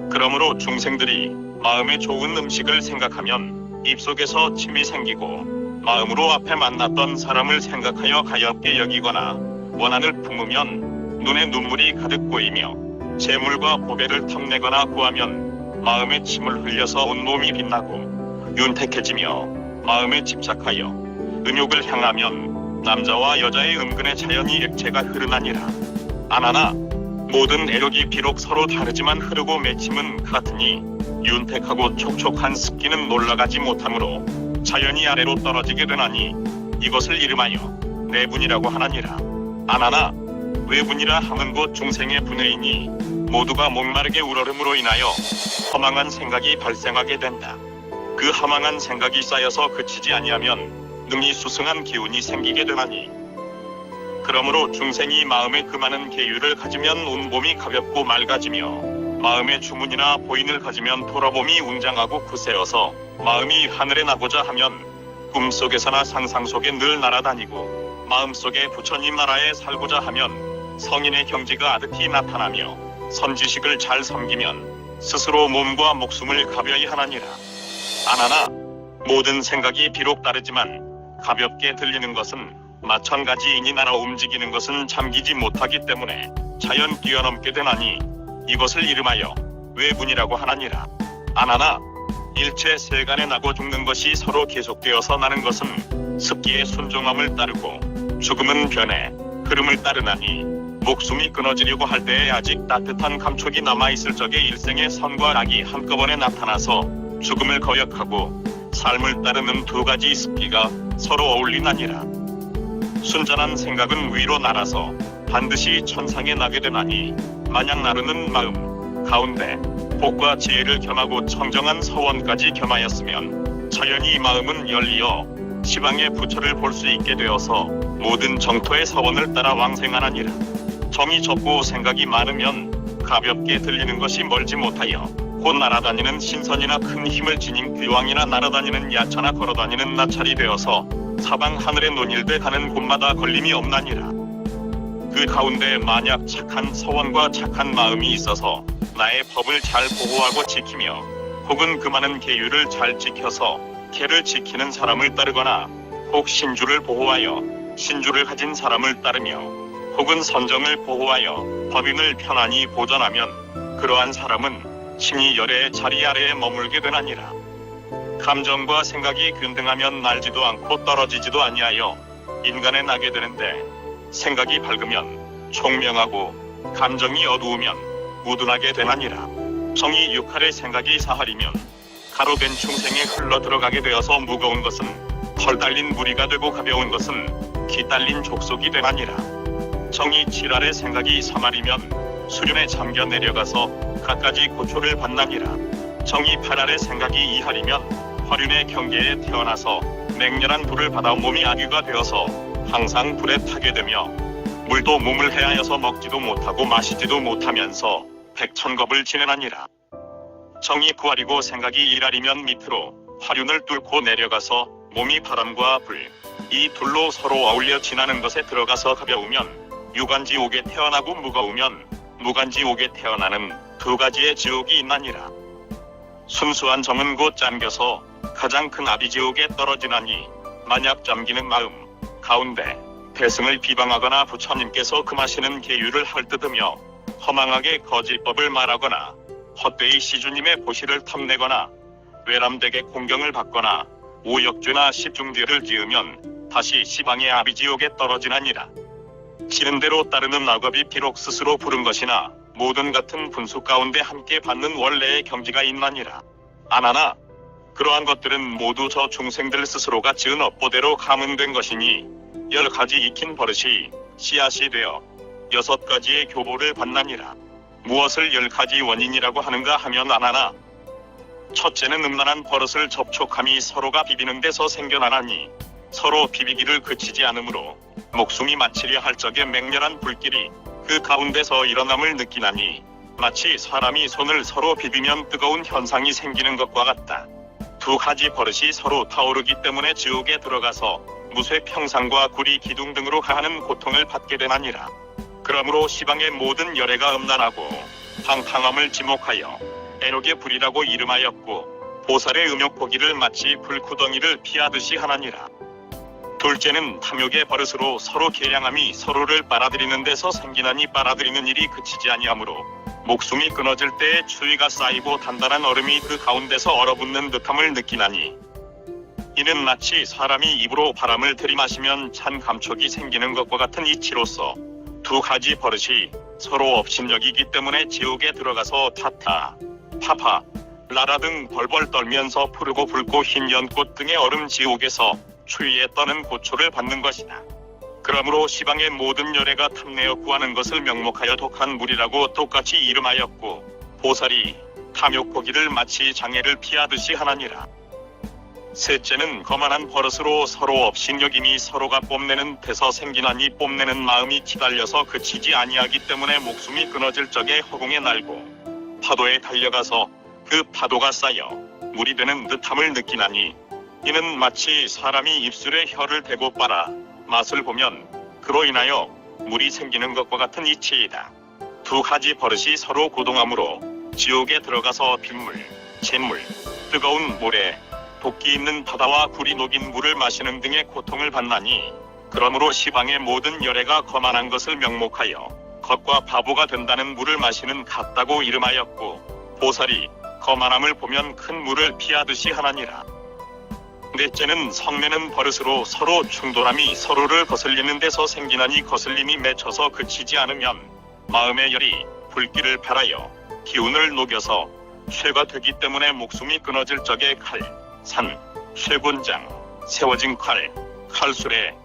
그러므로 중생들이 마음에 좋은 음식을 생각하면 입속에서 침이 생기고 마음으로 앞에 만났던 사람을 생각하여 가엾게 여기거나 원한을 품으면 눈에 눈물이 가득 고이며 재물과 보배를 탐내거나 구하면 마음에 침을 흘려서 온몸이 빛나고 윤택해지며 마음에 집착하여 음욕을 향하면 남자와 여자의 은근의 자연이 액체가 흐르나니라. 아나나 모든 애욕이 비록 서로 다르지만 흐르고 맺힘은 같으니 윤택하고 촉촉한 습기는 놀라가지 못하므로 자연히 아래로 떨어지게 되나니 이것을 이름하여 내분이라고 하나니라. 안하나 외분이라 함은 곧 중생의 분해이니 모두가 목마르게 우러름으로 인하여 허망한 생각이 발생하게 된다. 그 허망한 생각이 쌓여서 그치지 아니하면 능히 수승한 기운이 생기게 되나니 그러므로 중생이 마음에 그 많은 계율을 가지면 온 몸이 가볍고 맑아지며 마음에 주문이나 보인을 가지면 돌아봄이 웅장하고 굳세어서 마음이 하늘에 나고자 하면 꿈속에서나 상상 속에 늘 날아다니고 마음속에 부처님 나라에 살고자 하면 성인의 경지가 아득히 나타나며 선지식을 잘 섬기면 스스로 몸과 목숨을 가벼이 하나니라. 안하나 모든 생각이 비록 다르지만 가볍게 들리는 것은 마찬가지이니 나라 움직이는 것은 잠기지 못하기 때문에 자연 뛰어넘게 되나니 이것을 이름하여 외분이라고 하나니라. 안하나 일체 세간에 나고 죽는 것이 서로 계속되어서 나는 것은 습기의 순종함을 따르고 죽음은 변해 흐름을 따르나니 목숨이 끊어지려고 할 때에 아직 따뜻한 감촉이 남아있을 적에 일생의 선과 악이 한꺼번에 나타나서 죽음을 거역하고 삶을 따르는 두 가지 습기가 서로 어울리나니라. 순전한 생각은 위로 날아서 반드시 천상에 나게 되나니 마냥 나르는 마음 가운데 복과 지혜를 겸하고 청정한 서원까지 겸하였으면 자연히 마음은 열리어 시방의 부처를 볼 수 있게 되어서 모든 정토의 서원을 따라 왕생하나니라. 정이 적고 생각이 많으면 가볍게 들리는 것이 멀지 못하여 곧 날아다니는 신선이나 큰 힘을 지닌 귀왕이나 날아다니는 야차나 걸어다니는 나찰이 되어서 사방 하늘에 논일돼 가는 곳마다 걸림이 없나니라. 그 가운데 만약 착한 서원과 착한 마음이 있어서 나의 법을 잘 보호하고 지키며 혹은 그 많은 계율을 잘 지켜서 계를 지키는 사람을 따르거나 혹 신주를 보호하여 신주를 가진 사람을 따르며 혹은 선정을 보호하여 법인을 편안히 보전하면 그러한 사람은 신이 열의 자리 아래에 머물게 되나니라. 감정과 생각이 균등하면 날지도 않고 떨어지지도 아니하여 인간에 나게 되는데 생각이 밝으면 총명하고 감정이 어두우면 우둔하게 되나니라. 정이 육할의 생각이 사할이면 가로된 충생에 흘러 들어가게 되어서 무거운 것은 털 달린 무리가 되고 가벼운 것은 기 달린 족속이 되나니라. 정이 칠할의 생각이 삼할이면 수륜에 잠겨 내려가서 갖가지 고초를 받나니라. 정이 팔할의 생각이 이할이면 화륜의 경계에 태어나서 맹렬한 불을 받아 몸이 아귀가 되어서 항상 불에 타게 되며 물도 몸을 해하여서 먹지도 못하고 마시지도 못하면서 백천겁을 지내나니라. 정이 구할이고 생각이 일할이면 밑으로 화륜을 뚫고 내려가서 몸이 바람과 불, 이 둘로 서로 어울려 지나는 것에 들어가서 가벼우면 유관지옥에 태어나고 무거우면 무관지옥에 태어나는 두 가지의 지옥이 있나니라. 순수한 정은 곧 잠겨서 가장 큰 아비지옥에 떨어지나니 만약 잠기는 마음 가운데 대승을 비방하거나 부처님께서 금하시는 계율을 헐뜯으며 허망하게 거짓법을 말하거나 헛되이 시주님의 보시를 탐내거나 외람되게 공경을 받거나 오역죄나 십중죄를 지으면 다시 시방의 아비지옥에 떨어지나니라. 지는 대로 따르는 악업이 비록 스스로 부른 것이나 모든 같은 분수 가운데 함께 받는 원래의 경지가 있나니라. 안하나 그러한 것들은 모두 저 중생들 스스로가 지은 업보대로 감응된 것이니 10가지 익힌 버릇이 씨앗이 되어 6가지의 교보를 받나니라. 무엇을 10가지 원인이라고 하는가 하면 안하나 첫째는 음란한 버릇을 접촉함이 서로가 비비는 데서 생겨나나니 서로 비비기를 그치지 않으므로 목숨이 마치려 할 적에 맹렬한 불길이 그 가운데서 일어남을 느끼나니 마치 사람이 손을 서로 비비면 뜨거운 현상이 생기는 것과 같다. 2가지 버릇이 서로 타오르기 때문에 지옥에 들어가서 무쇠 평상과 구리 기둥 등으로 가하는 고통을 받게 되나니라. 그러므로 시방의 모든 열애가 음란하고 방탕함을 지목하여 애록의 불이라고 이름하였고 보살의 음욕보기를 마치 불구덩이를 피하듯이 하나니라. 둘째는 탐욕의 버릇으로 서로 계량함이 서로를 빨아들이는 데서 생기나니 빨아들이는 일이 그치지 아니하므로 목숨이 끊어질 때에 추위가 쌓이고 단단한 얼음이 그 가운데서 얼어붙는 듯함을 느끼나니 이는 마치 사람이 입으로 바람을 들이마시면 찬 감촉이 생기는 것과 같은 이치로서 2가지 버릇이 서로 업신여기기 때문에 지옥에 들어가서 타타, 파파, 라라 등 벌벌 떨면서 푸르고 붉고 흰 연꽃 등의 얼음 지옥에서 추위에 떠는 고초를 받는 것이다. 그러므로 시방의 모든 열애가 탐내어 구하는 것을 명목하여 독한 물이라고 똑같이 이름하였고, 보살이 탐욕 포기를 마치 장애를 피하듯이 하나니라. 셋째는 거만한 버릇으로 서로 업신여김이 서로가 뽐내는 데서 생기나니 뽐내는 마음이 기달려서 그치지 아니하기 때문에 목숨이 끊어질 적에 허공에 날고 파도에 달려가서 그 파도가 쌓여 물이 되는 듯함을 느끼나니, 이는 마치 사람이 입술에 혀를 대고 빨아 맛을 보면 그로 인하여 물이 생기는 것과 같은 이치이다. 두 가지 버릇이 서로 고동하므로 지옥에 들어가서 빗물, 잿물, 뜨거운 모래, 독기 있는 바다와 굴이 녹인 물을 마시는 등의 고통을 받나니, 그러므로 시방의 모든 열애가 거만한 것을 명목하여 겉과 바보가 된다는 물을 마시는 같다고 이름하였고, 보살이 거만함을 보면 큰 물을 피하듯이 하나니라. 넷째는 성내는 버릇으로 서로 충돌함이 서로를 거슬리는 데서 생기나니, 거슬림이 맺혀서 그치지 않으면 마음의 열이 불길을 발하여 기운을 녹여서 쇠가 되기 때문에 목숨이 끊어질 적에 칼, 산, 쇠곤장, 세워진 칼, 칼술에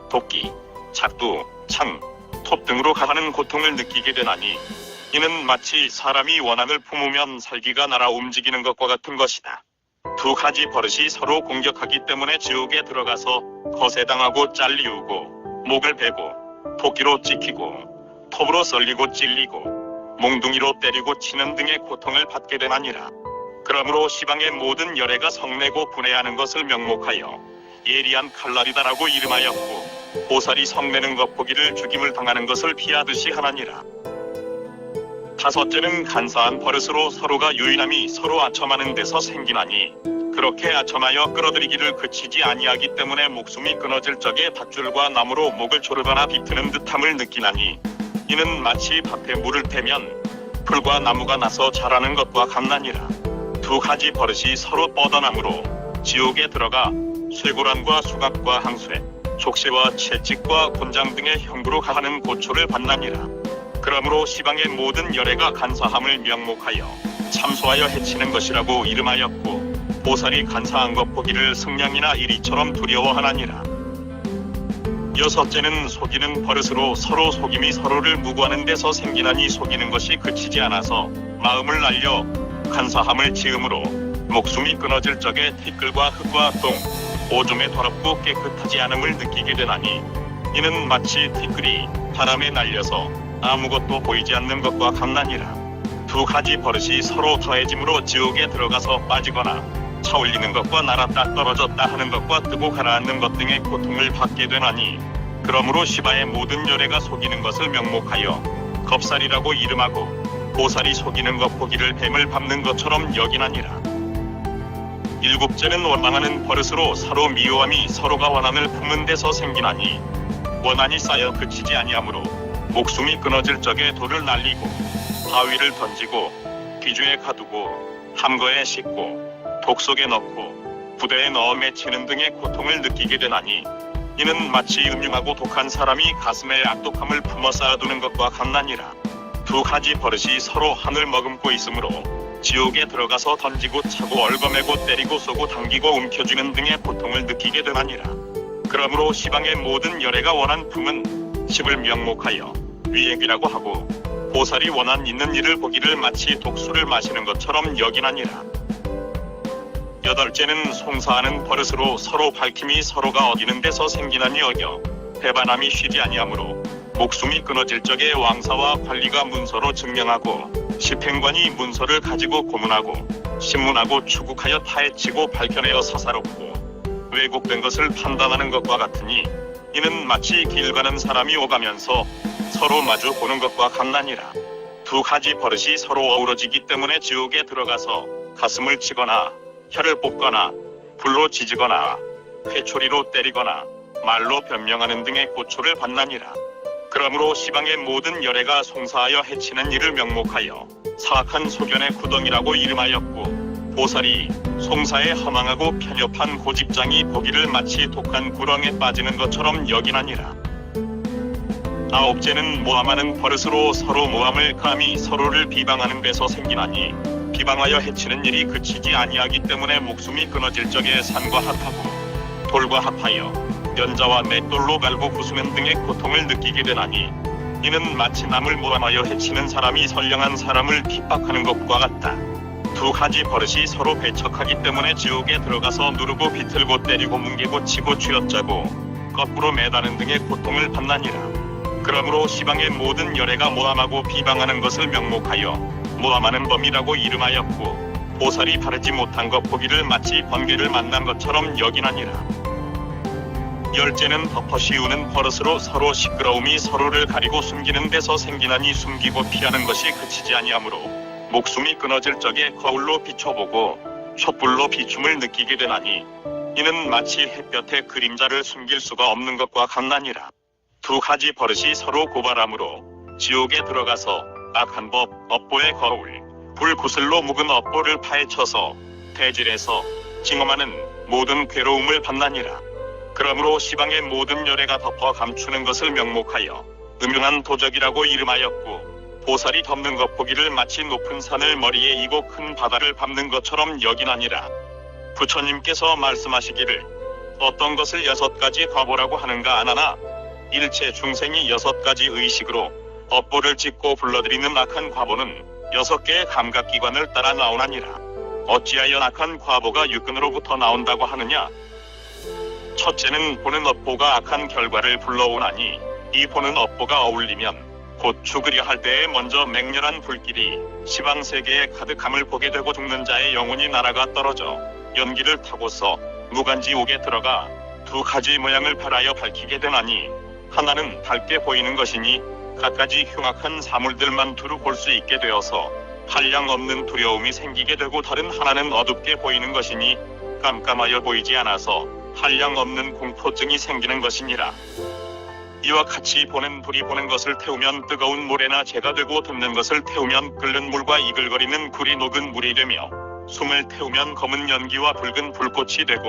도끼, 작두, 창, 톱 등으로 가하는 고통을 느끼게 되나니, 이는 마치 사람이 원한을 품으면 살기가 날아 움직이는 것과 같은 것이다. 두 가지 버릇이 서로 공격하기 때문에 지옥에 들어가서 거세당하고 잘리우고 목을 베고 도끼로 찍히고 톱으로 썰리고 찔리고 몽둥이로 때리고 치는 등의 고통을 받게 되나니라. 그러므로 시방의 모든 열애가 성내고 분해하는 것을 명목하여 예리한 칼날이다라고 이름하였고, 보살이 성내는 것 보기를 죽임을 당하는 것을 피하듯이 하나니라. 다섯째는 간사한 버릇으로 서로가 유일함이 서로 아첨하는 데서 생기나니, 그렇게 아첨하여 끌어들이기를 그치지 아니하기 때문에 목숨이 끊어질 적에 밧줄과 나무로 목을 조르거나 비트는 듯함을 느끼나니, 이는 마치 밭에 물을 패면 풀과 나무가 나서 자라는 것과 같나니라. 두 가지 버릇이 서로 뻗어나므로 지옥에 들어가 쇠고란과 수갑과 항쇠, 족쇄와 채찍과 곤장 등의 형부로 가하는 고초를 받나니라. 그러므로 시방의 모든 열애가 간사함을 명목하여 참소하여 해치는 것이라고 이름하였고, 보살이 간사한 것 보기를 승냥이나 이리처럼 두려워하나니라. 여섯째는 속이는 버릇으로 서로 속임이 서로를 무고하는 데서 생기나니, 속이는 것이 그치지 않아서 마음을 날려 간사함을 지음으로 목숨이 끊어질 적에 티끌과 흙과 똥, 오줌에 더럽고 깨끗하지 않음을 느끼게 되나니, 이는 마치 티끌이 바람에 날려서 아무것도 보이지 않는 것과 같나니라. 두 가지 버릇이 서로 더해짐으로 지옥에 들어가서 빠지거나 차올리는 것과 날았다 떨어졌다 하는 것과 뜨고 가라앉는 것 등의 고통을 받게 되나니, 그러므로 시바의 모든 열애가 속이는 것을 명목하여 겁살이라고 이름하고, 보살이 속이는 것 보기를 뱀을 밟는 것처럼 여기나니라. 일곱째는 원망하는 버릇으로 서로 미워함이 서로가 원한을 품은 데서 생기나니, 원한이 쌓여 그치지 아니하므로 목숨이 끊어질 적에 돌을 날리고 바위를 던지고 기주에 가두고 함거에 싣고 독 속에 넣고 부대에 넣어 맺히는 등의 고통을 느끼게 되나니, 이는 마치 음흉하고 독한 사람이 가슴에 악독함을 품어 쌓아두는 것과 같나니라. 두 가지 버릇이 서로 한을 머금고 있으므로 지옥에 들어가서 던지고 차고 얽어매고 때리고 쏘고 당기고 움켜쥐는 등의 고통을 느끼게 되나니라. 그러므로 시방의 모든 열애가 원한 품은 십을 명목하여 위액이라고 하고, 보살이 원한 있는 일을 보기를 마치 독수를 마시는 것처럼 여기나니라. 여덟째는 송사하는 버릇으로 서로 밝힘이 서로가 어기는 데서 생기나니, 어겨 배반함이 쉬지 아니하므로 목숨이 끊어질 적에 왕사와 관리가 문서로 증명하고 집행관이 문서를 가지고 고문하고 신문하고 추국하여 파헤치고 밝혀내어 사사롭고 왜곡된 것을 판단하는 것과 같으니, 이는 마치 길 가는 사람이 오가면서 서로 마주 보는 것과 같나니라. 두 가지 버릇이 서로 어우러지기 때문에 지옥에 들어가서 가슴을 치거나 혀를 뽑거나 불로 지지거나 회초리로 때리거나 말로 변명하는 등의 고초를 받나니라. 그러므로 시방의 모든 열애가 송사하여 해치는 일을 명목하여 사악한 소견의 구덩이라고 이름하였고, 보살이 송사에 허망하고 편협한 고집장이 보기를 마치 독한 구렁에 빠지는 것처럼 여기나니라. 아홉째는 모함하는 버릇으로 서로 모함을 감히 서로를 비방하는 데서 생기나니, 비방하여 해치는 일이 그치지 아니하기 때문에 목숨이 끊어질 적에 산과 합하고 돌과 합하여 연자와 맷돌로 갈고 부수면 등의 고통을 느끼게 되나니 이는 마치 남을 모함하여 해치는 사람이 선량한 사람을 핍박하는 것과 같다. 두 가지 버릇이 서로 배척하기 때문에 지옥에 들어가서 누르고 비틀고 때리고 뭉개고 치고 쥐어짜고 거꾸로 매다는 등의 고통을 받나니라. 그러므로 시방의 모든 열애가 모함하고 비방하는 것을 명목하여 모함하는 범이라고 이름하였고 보살이 바르지 못한 것 보기를 마치 번개를 만난 것처럼 여기나니라. 열째는 덮어 씌우는 버릇으로 서로 시끄러움이 서로를 가리고 숨기는 데서 생기나니 숨기고 피하는 것이 그치지 아니하므로 목숨이 끊어질 적에 거울로 비춰보고 촛불로 비춤을 느끼게 되나니 이는 마치 햇볕에 그림자를 숨길 수가 없는 것과 같나니라. 두 가지 버릇이 서로 고발하므로 지옥에 들어가서 악한 법, 업보의 거울, 불구슬로 묵은 업보를 파헤쳐서 대질에서 징험하는 모든 괴로움을 받나니라. 그러므로 시방의 모든 열애가 덮어 감추는 것을 명목하여 음흉한 도적이라고 이름하였고 보살이 덮는 것 보기를 마치 높은 산을 머리에 이고 큰 바다를 밟는 것처럼 여기나니라. 부처님께서 말씀하시기를 어떤 것을 6가지 과보라고 하는가 아나나 일체 중생이 6가지 의식으로 업보를 짓고 불러들이는 악한 과보는 6개의 감각기관을 따라 나오나니라. 어찌하여 악한 과보가 육근으로부터 나온다고 하느냐? 첫째는 보는 업보가 악한 결과를 불러오나니 이 보는 업보가 어울리면 곧 죽으려 할 때에 먼저 맹렬한 불길이 시방세계에 가득함을 보게 되고 죽는 자의 영혼이 날아가 떨어져 연기를 타고서 무간지옥에 들어가 두 가지 모양을 발하여 밝히게 되나니 하나는 밝게 보이는 것이니 갖가지 흉악한 사물들만 두루 볼 수 있게 되어서 한량없는 두려움이 생기게 되고 다른 하나는 어둡게 보이는 것이니 깜깜하여 보이지 않아서 한량없는 공포증이 생기는 것이니라. 이와 같이 보는 불이 보는 것을 태우면 뜨거운 모래나 재가 되고 듣는 것을 태우면 끓는 물과 이글거리는 굴이 녹은 물이 되며 숨을 태우면 검은 연기와 붉은 불꽃이 되고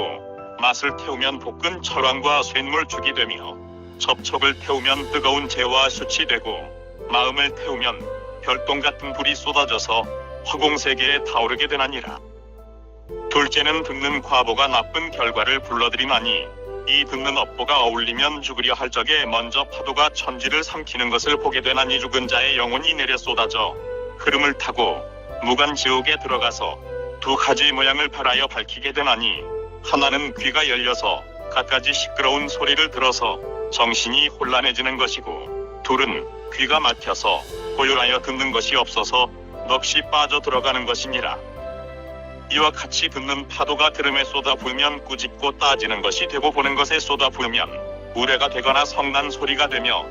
맛을 태우면 볶은 철왕과 쇳물죽이 되며 접촉을 태우면 뜨거운 재와 숯이 되고 마음을 태우면 별똥 같은 불이 쏟아져서 허공세계에 타오르게 되나니라. 둘째는 듣는 과보가 나쁜 결과를 불러들이나니 이 듣는 업보가 어울리면 죽으려 할 적에 먼저 파도가 천지를 삼키는 것을 보게 되나니 죽은 자의 영혼이 내려 쏟아져 흐름을 타고 무간지옥에 들어가서 두 가지 모양을 발하여 밝히게 되나니 하나는 귀가 열려서 갖가지 시끄러운 소리를 들어서 정신이 혼란해지는 것이고 둘은 귀가 막혀서 고요하여 듣는 것이 없어서 넋이 빠져 들어가는 것이니라. 이와 같이 듣는 파도가 들음에 쏟아 부으면 꾸짖고 따지는 것이 되고 보는 것에 쏟아 부으면 우레가 되거나 성난 소리가 되며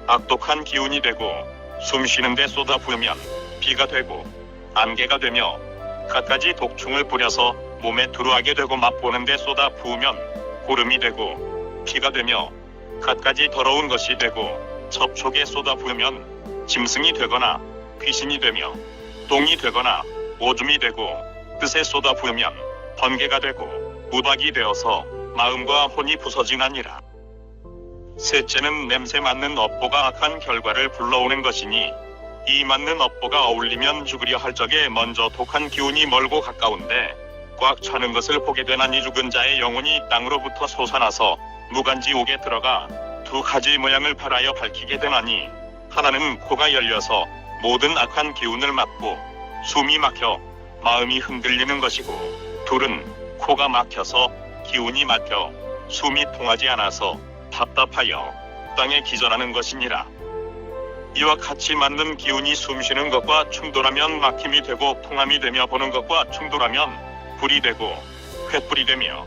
악독한 기운이 되고 숨 쉬는데 쏟아 부으면 비가 되고 안개가 되며 갖가지 독충을 뿌려서 몸에 두루하게 되고 맛보는데 쏟아 부으면 고름이 되고 피가 되며 갖가지 더러운 것이 되고 접촉에 쏟아 부으면 짐승이 되거나 귀신이 되며 똥이 되거나 오줌이 되고 뜻에 쏟아 부으면 번개가 되고 우박이 되어서 마음과 혼이 부서지나니라. 셋째는 냄새 맡는 업보가 악한 결과를 불러오는 것이니 이 맡는 업보가 어울리면 죽으려 할 적에 먼저 독한 기운이 멀고 가까운데 꽉 차는 것을 보게 되나니 죽은 자의 영혼이 땅으로부터 솟아나서 무간지옥에 들어가 두 가지 모양을 발하여 밝히게 되나니 하나는 코가 열려서 모든 악한 기운을 맡고 숨이 막혀 마음이 흔들리는 것이고 둘은 코가 막혀서 기운이 막혀 숨이 통하지 않아서 답답하여 땅에 기절하는 것이니라. 이와 같이 맞는 기운이 숨쉬는 것과 충돌하면 막힘이 되고 통함이 되며 보는 것과 충돌하면 불이 되고 횃불이 되며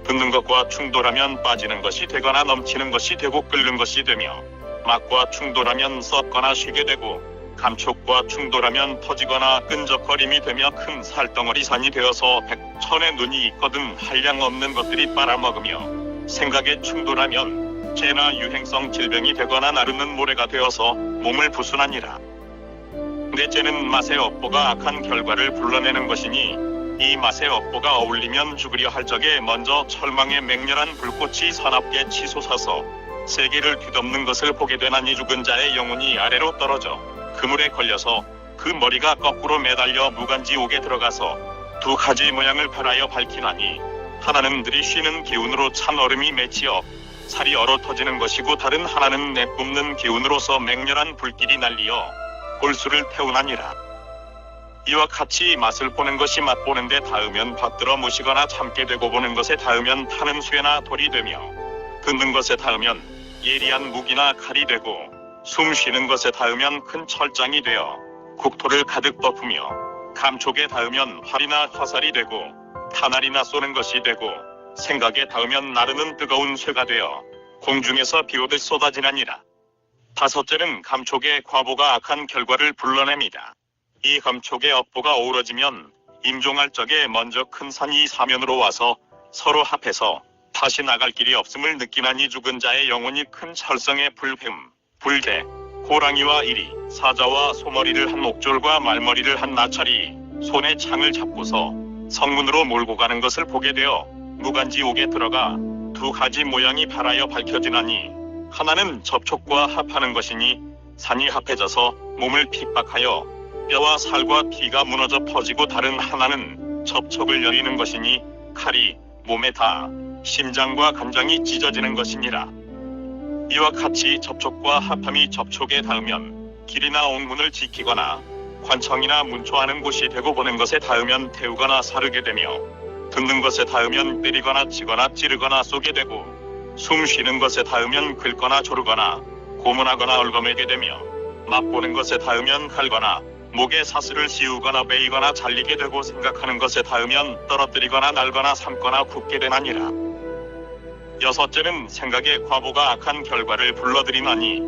듣는 것과 충돌하면 빠지는 것이 되거나 넘치는 것이 되고 끓는 것이 되며 막과 충돌하면 썩거나 쉬게 되고 감촉과 충돌하면 터지거나 끈적거림이 되며 큰 살덩어리 산이 되어서 백천의 눈이 있거든 한량없는 것들이 빨아먹으며 생각에 충돌하면 재나 유행성 질병이 되거나 나르는 모래가 되어서 몸을 부순하니라. 넷째는 맛의 업보가 악한 결과를 불러내는 것이니 이 맛의 업보가 어울리면 죽으려 할 적에 먼저 철망의 맹렬한 불꽃이 사납게 치솟아서 세계를 뒤덮는 것을 보게 되나니 죽은 자의 영혼이 아래로 떨어져 그물에 걸려서 그 머리가 거꾸로 매달려 무간지옥에 들어가서 두 가지 모양을 발하여 밝히나니 하나는 들이쉬는 기운으로 찬 얼음이 맺히어 살이 얼어 터지는 것이고 다른 하나는 내뿜는 기운으로서 맹렬한 불길이 날리어 골수를 태우나니라. 이와 같이 맛을 보는 것이 맛보는데 닿으면 받들어 모시거나 참게 되고 보는 것에 닿으면 타는 쇠나 돌이 되며 듣는 것에 닿으면 예리한 무기나 칼이 되고 숨 쉬는 것에 닿으면 큰 철장이 되어 국토를 가득 덮으며 감촉에 닿으면 활이나 화살이 되고 타날이나 쏘는 것이 되고 생각에 닿으면 나르는 뜨거운 쇠가 되어 공중에서 비오듯 쏟아지나니라. 다섯째는 감촉의 과보가 악한 결과를 불러냅니다. 이 감촉의 업보가 어우러지면 임종할 적에 먼저 큰 산이 사면으로 와서 서로 합해서 다시 나갈 길이 없음을 느끼나니 죽은 자의 영혼이 큰 철성의 불뱀, 불대, 호랑이와 이리, 사자와 소머리를 한 옥졸과 말머리를 한 나찰이 손에 창을 잡고서 성문으로 몰고 가는 것을 보게 되어 무간지옥에 들어가 두 가지 모양이 발하여 밝혀지나니 하나는 접촉과 합하는 것이니 산이 합해져서 몸을 핍박하여 뼈와 살과 피가 무너져 퍼지고 다른 하나는 접촉을 여리는 것이니 칼이 몸에 닿아 심장과 간장이 찢어지는 것이니라. 이와 같이 접촉과 합함이 접촉에 닿으면 길이나 옥문을 지키거나 관청이나 문초하는 곳이 되고 보는 것에 닿으면 태우거나 사르게 되며 듣는 것에 닿으면 때리거나 치거나 찌르거나 쏘게 되고 숨 쉬는 것에 닿으면 긁거나 조르거나 고문하거나 얽어매게 되며 맛보는 것에 닿으면 갈거나 목에 사슬을 씌우거나 베이거나 잘리게 되고 생각하는 것에 닿으면 떨어뜨리거나 날거나 삶거나 굽게 되나니라. 여섯째는 생각의 과보가 악한 결과를 불러들이나니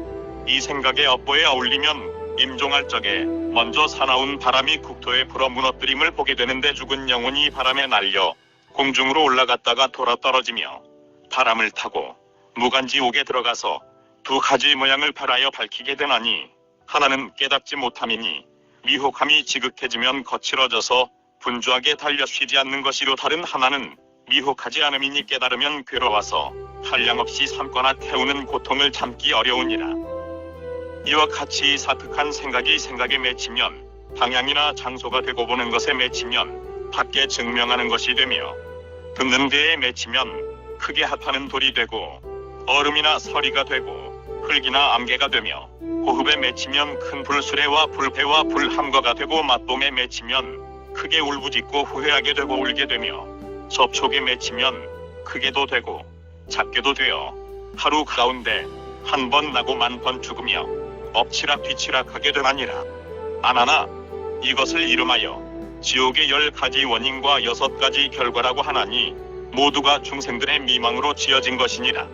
이 생각의 업보에 어울리면 임종할 적에 먼저 사나운 바람이 국토에 불어 무너뜨림을 보게 되는데 죽은 영혼이 바람에 날려 공중으로 올라갔다가 돌아 떨어지며 바람을 타고 무간지옥에 들어가서 두 가지 모양을 발하여 밝히게 되나니 하나는 깨닫지 못함이니 미혹함이 지극해지면 거칠어져서 분주하게 달려 쉬지 않는 것이로 다른 하나는 미혹하지 않음이니 깨달으면 괴로워서 한량없이 삼거나 태우는 고통을 참기 어려우니라. 이와 같이 사특한 생각이 생각에 맺히면 방향이나 장소가 되고 보는 것에 맺히면 밖에 증명하는 것이 되며 듣는 데에 맺히면 크게 합하는 돌이 되고 얼음이나 서리가 되고 흙이나 암개가 되며 호흡에 맺히면 큰 불수레와 불패와 불함거가 되고 맛봄에 맺히면 크게 울부짖고 후회하게 되고 울게 되며 접촉에 맺히면 크게도 되고 작게도 되어 하루 가운데 한 번 나고 만 번 죽으며 엎치락 뒤치락하게 되나니라. 아나나 이것을 이름하여 지옥의 10가지 원인과 6가지 결과라고 하나니 모두가 중생들의 미망으로 지어진 것이니라.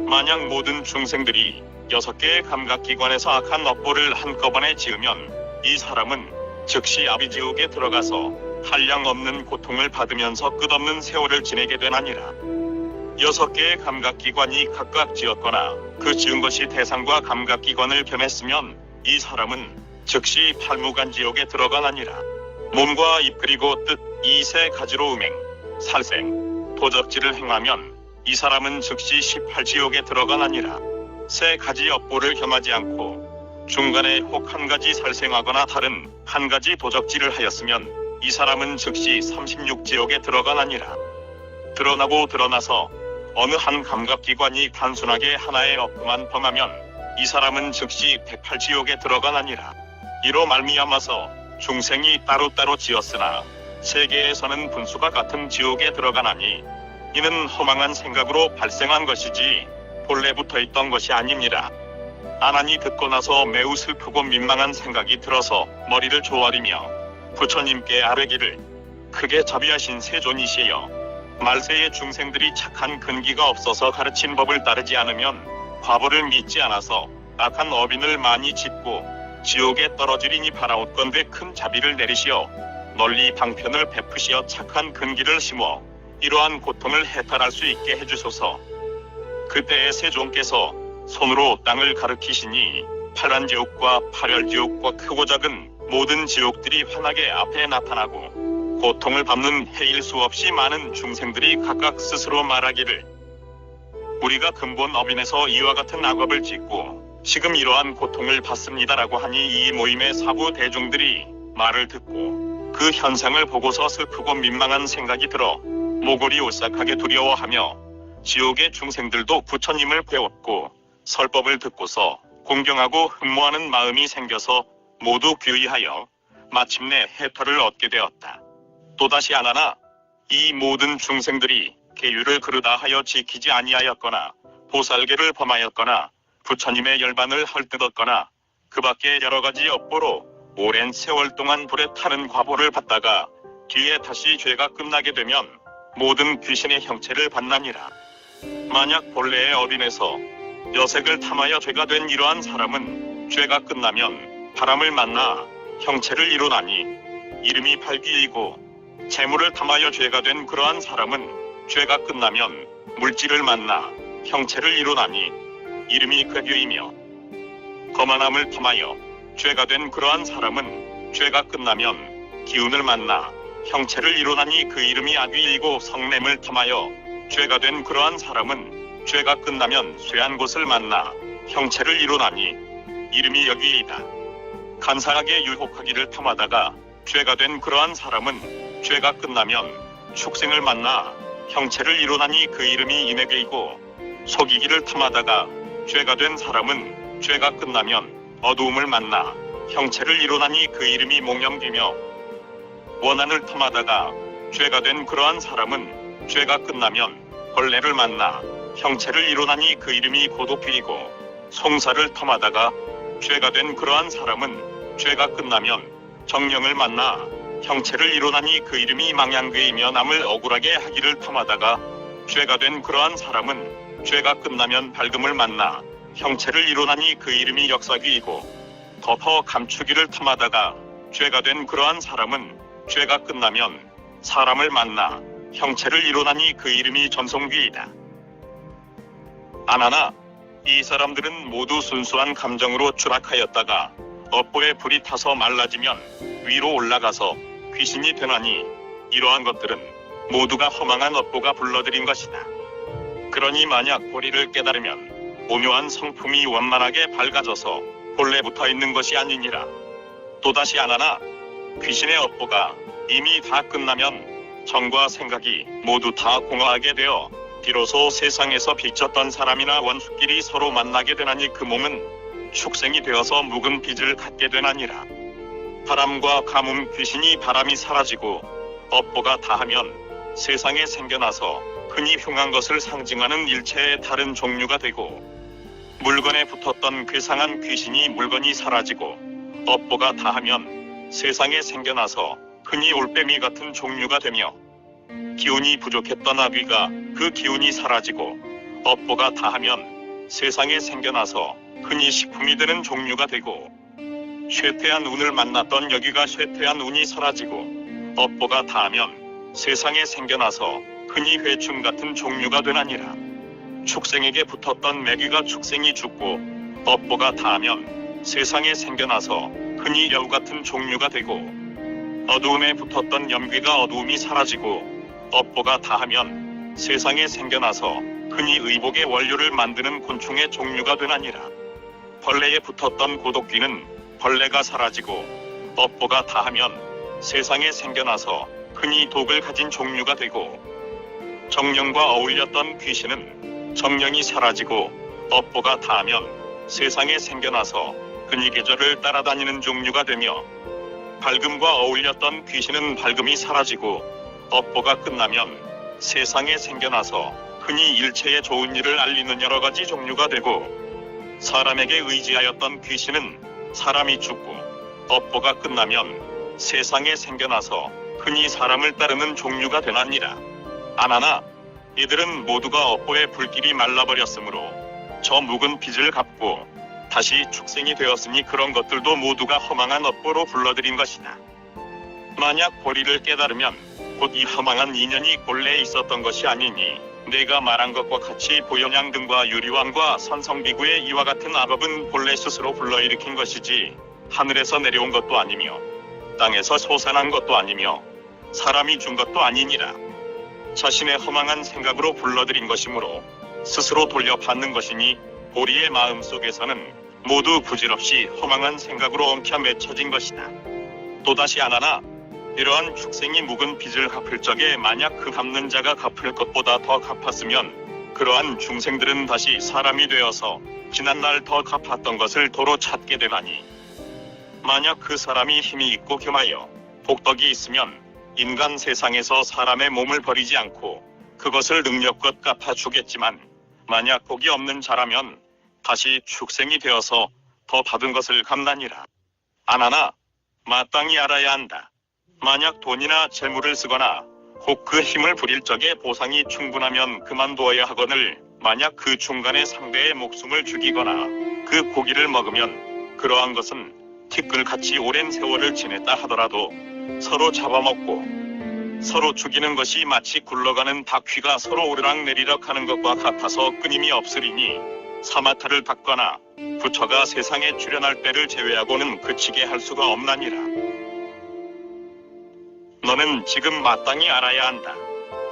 만약 모든 중생들이 6개의 감각기관에서 악한 업보를 한꺼번에 지으면 이 사람은 즉시 아비지옥에 들어가서 한량 없는 고통을 받으면서 끝없는 세월을 지내게 되나니라. 6개의 감각기관이 각각 지었거나 그 지은 것이 대상과 감각기관을 겸했으면 이 사람은 즉시 팔무간지옥에 들어가나니라. 몸과 입 그리고 뜻 이 3가지로 음행, 살생, 도적질을 행하면 이 사람은 즉시 18지옥에 들어가나니라. 3가지 업보를 겸하지 않고 중간에 혹 한 가지 살생하거나 다른 한 가지 도적질을 하였으면 이 사람은 즉시 36지옥에 들어가나니라. 드러나고 드러나서 어느 한 감각기관이 단순하게 하나의 업만 범하면 이 사람은 즉시 108지옥에 들어가나니라. 이로 말미암아서 중생이 따로따로 지었으나 세계에서는 분수가 같은 지옥에 들어가나니 이는 허망한 생각으로 발생한 것이지 본래 붙어있던 것이 아닙니다. 아난이 듣고 나서 매우 슬프고 민망한 생각이 들어서 머리를 조아리며 부처님께 아뢰기를 크게 자비하신 세존이시여 말세의 중생들이 착한 근기가 없어서 가르친 법을 따르지 않으면 과보를 믿지 않아서 악한 어빈을 많이 짓고 지옥에 떨어지리니 바라옵건대 큰 자비를 내리시어 널리 방편을 베푸시어 착한 근기를 심어 이러한 고통을 해탈할 수 있게 해주소서. 그때의 세존께서 손으로 땅을 가리키시니 파란지옥과 파멸지옥과 크고 작은 모든 지옥들이 환하게 앞에 나타나고 고통을 받는 해일 수 없이 많은 중생들이 각각 스스로 말하기를 우리가 근본 어빈에서 이와 같은 악업을 짓고 지금 이러한 고통을 받습니다라고 하니 이 모임의 사부 대중들이 말을 듣고 그 현상을 보고서 슬프고 민망한 생각이 들어 모골이 오싹하게 두려워하며 지옥의 중생들도 부처님을 배웠고 설법을 듣고서 공경하고 흠모하는 마음이 생겨서 모두 귀의하여 마침내 해탈을 얻게 되었다. 또다시 하나나 이 모든 중생들이 계율을 그르다하여 지키지 아니하였거나 보살계를 범하였거나 부처님의 열반을 헐뜯었거나 그 밖에 여러가지 업보로 오랜 세월 동안 불에 타는 과보를 받다가 뒤에 다시 죄가 끝나게 되면 모든 귀신의 형체를 받나니라. 만약 본래의 어린에서 여색을 탐하여 죄가 된 이러한 사람은 죄가 끝나면 바람을 만나 형체를 이루나니 이름이 발귀이고, 재물을 탐하여 죄가 된 그러한 사람은 죄가 끝나면 물질을 만나 형체를 이루나니 이름이 괴교이며, 거만함을 탐하여 죄가 된 그러한 사람은 죄가 끝나면 기운을 만나 형체를 이루나니 그 이름이 악귀이고, 성냄을 탐하여 죄가 된 그러한 사람은 죄가 끝나면 쇠한 곳을 만나 형체를 이루나니 이름이 여기이다. 간사하게 유혹하기를 탐하다가 죄가 된 그러한 사람은 죄가 끝나면 축생을 만나 형체를 이루나니 그 이름이 인애괴이고, 속이기를 탐하다가 죄가 된 사람은 죄가 끝나면 어두움을 만나 형체를 이루나니 그 이름이 몽염귀며, 원한을 탐하다가 죄가 된 그러한 사람은 죄가 끝나면 벌레를 만나 형체를 이루나니 그 이름이 고독귀이고, 송사를 탐하다가 죄가 된 그러한 사람은 죄가 끝나면 정령을 만나 형체를 이루나니 그 이름이 망양귀이며, 남을 억울하게 하기를 탐하다가 죄가 된 그러한 사람은 죄가 끝나면 밝음을 만나 형체를 이루나니 그 이름이 역사귀이고, 덮어 감추기를 탐하다가 죄가 된 그러한 사람은 죄가 끝나면 사람을 만나 형체를 이루나니 그 이름이 전송귀이다. 아나나 이 사람들은 모두 순수한 감정으로 추락하였다가 업보에 불이 타서 말라지면 위로 올라가서 귀신이 되나니, 이러한 것들은 모두가 허망한 업보가 불러들인 것이다. 그러니 만약 보리를 깨달으면 오묘한 성품이 원만하게 밝아져서 본래 붙어있는 것이 아니니라. 또다시 하나나 귀신의 업보가 이미 다 끝나면 정과 생각이 모두 다 공허하게 되어 비로소 세상에서 빚졌던 사람이나 원수끼리 서로 만나게 되나니 그 몸은 축생이 되어서 묵은 빚을 갖게 되나니라. 바람과 가뭄, 귀신이 바람이 사라지고 업보가 다하면 세상에 생겨나서 흔히 흉한 것을 상징하는 일체의 다른 종류가 되고, 물건에 붙었던 괴상한 귀신이 물건이 사라지고 업보가 다하면 세상에 생겨나서 흔히 올빼미 같은 종류가 되며, 기운이 부족했던 아귀가 그 기운이 사라지고 업보가 다하면 세상에 생겨나서 흔히 식품이 되는 종류가 되고, 쇠퇴한 운을 만났던 여기가 쇠퇴한 운이 사라지고 업보가 다하면 세상에 생겨나서 흔히 회충 같은 종류가 되나니라. 축생에게 붙었던 매귀가 축생이 죽고 업보가 다하면 세상에 생겨나서 흔히 여우 같은 종류가 되고, 어두움에 붙었던 염귀가 어두움이 사라지고 업보가 다하면 세상에 생겨나서 흔히 의복의 원료를 만드는 곤충의 종류가 되나니라. 벌레에 붙었던 고독귀는 벌레가 사라지고 업보가 다하면 세상에 생겨나서 흔히 독을 가진 종류가 되고, 정령과 어울렸던 귀신은 정령이 사라지고 업보가 다하면 세상에 생겨나서 흔히 계절을 따라다니는 종류가 되며, 밝음과 어울렸던 귀신은 밝음이 사라지고 업보가 끝나면 세상에 생겨나서 흔히 일체의 좋은 일을 알리는 여러 가지 종류가 되고, 사람에게 의지하였던 귀신은 사람이 죽고 업보가 끝나면 세상에 생겨나서 흔히 사람을 따르는 종류가 되나니라. 아나나 이들은 모두가 업보의 불길이 말라버렸으므로 저 묵은 빚을 갚고 다시 축생이 되었으니 그런 것들도 모두가 허망한 업보로 불러들인 것이다. 만약 보리를 깨달으면 곧 이 허망한 인연이 본래 있었던 것이 아니니, 내가 말한 것과 같이 보현양 등과 유리왕과 선성비구의 이와 같은 악업은 본래 스스로 불러일으킨 것이지 하늘에서 내려온 것도 아니며 땅에서 솟아난 것도 아니며 사람이 준 것도 아니니라. 자신의 허망한 생각으로 불러들인 것이므로 스스로 돌려받는 것이니, 보리의 마음속에서는 모두 부질없이 허망한 생각으로 엉켜 맺혀진 것이다. 또다시 하나나 이러한 축생이 묵은 빚을 갚을 적에 만약 그 갚는 자가 갚을 것보다 더 갚았으면 그러한 중생들은 다시 사람이 되어서 지난날 더 갚았던 것을 도로 찾게 되나니, 만약 그 사람이 힘이 있고 겸하여 복덕이 있으면 인간 세상에서 사람의 몸을 버리지 않고 그것을 능력껏 갚아주겠지만, 만약 복이 없는 자라면 다시 축생이 되어서 더 받은 것을 갚나니라. 아나나 마땅히 알아야 한다. 만약 돈이나 재물을 쓰거나 혹 그 힘을 부릴 적에 보상이 충분하면 그만두어야 하거늘, 만약 그 중간에 상대의 목숨을 죽이거나 그 고기를 먹으면 그러한 것은 티끌같이 오랜 세월을 지냈다 하더라도 서로 잡아먹고 서로 죽이는 것이 마치 굴러가는 바퀴가 서로 오르락내리락 하는 것과 같아서 끊임이 없으리니, 사마타를 닦거나 부처가 세상에 출현할 때를 제외하고는 그치게 할 수가 없나니라. 너는 지금 마땅히 알아야 한다.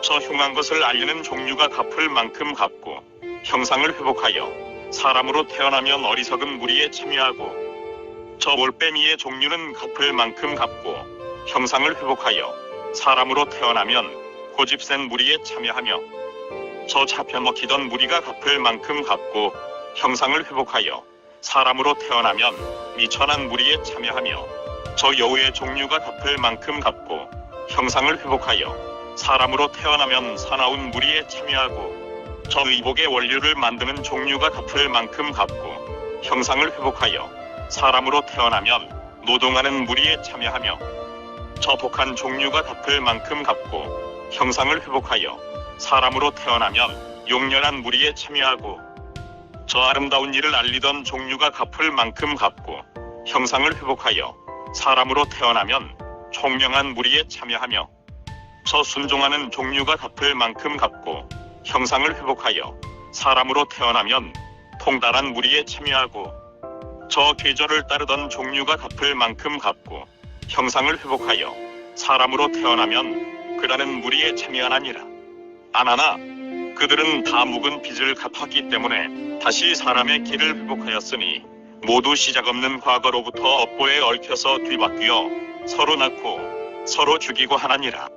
저 흉한 것을 알리는 종류가 갚을 만큼 갚고 형상을 회복하여 사람으로 태어나면 어리석은 무리에 참여하고, 저 올빼미의 종류는 갚을 만큼 갚고 형상을 회복하여 사람으로 태어나면 고집센 무리에 참여하며, 저 잡혀먹히던 무리가 갚을 만큼 갚고 형상을 회복하여 사람으로 태어나면 미천한 무리에 참여하며, 저 여우의 종류가 갚을 만큼 갚고 형상을 회복하여 사람으로 태어나면 사나운 무리에 참여하고, 저 의복의 원료를 만드는 종류가 갚을 만큼 갚고 형상을 회복하여 사람으로 태어나면 노동하는 무리에 참여하며, 저 독한 종류가 갚을 만큼 갚고 형상을 회복하여 사람으로 태어나면 용렬한 무리에 참여하고, 저 아름다운 일을 알리던 종류가 갚을 만큼 갚고 형상을 회복하여 사람으로 태어나면 총명한 무리에 참여하며, 저 순종하는 종류가 갚을 만큼 갚고 형상을 회복하여 사람으로 태어나면 통달한 무리에 참여하고, 저 계절을 따르던 종류가 갚을 만큼 갚고 형상을 회복하여 사람으로 태어나면 그라는 무리에 참여하니라. 아나나 그들은 다 묵은 빚을 갚았기 때문에 다시 사람의 길을 회복하였으니, 모두 시작 없는 과거로부터 업보에 얽혀서 뒤바뀌어 서로 낳고 서로 죽이고 하나니라.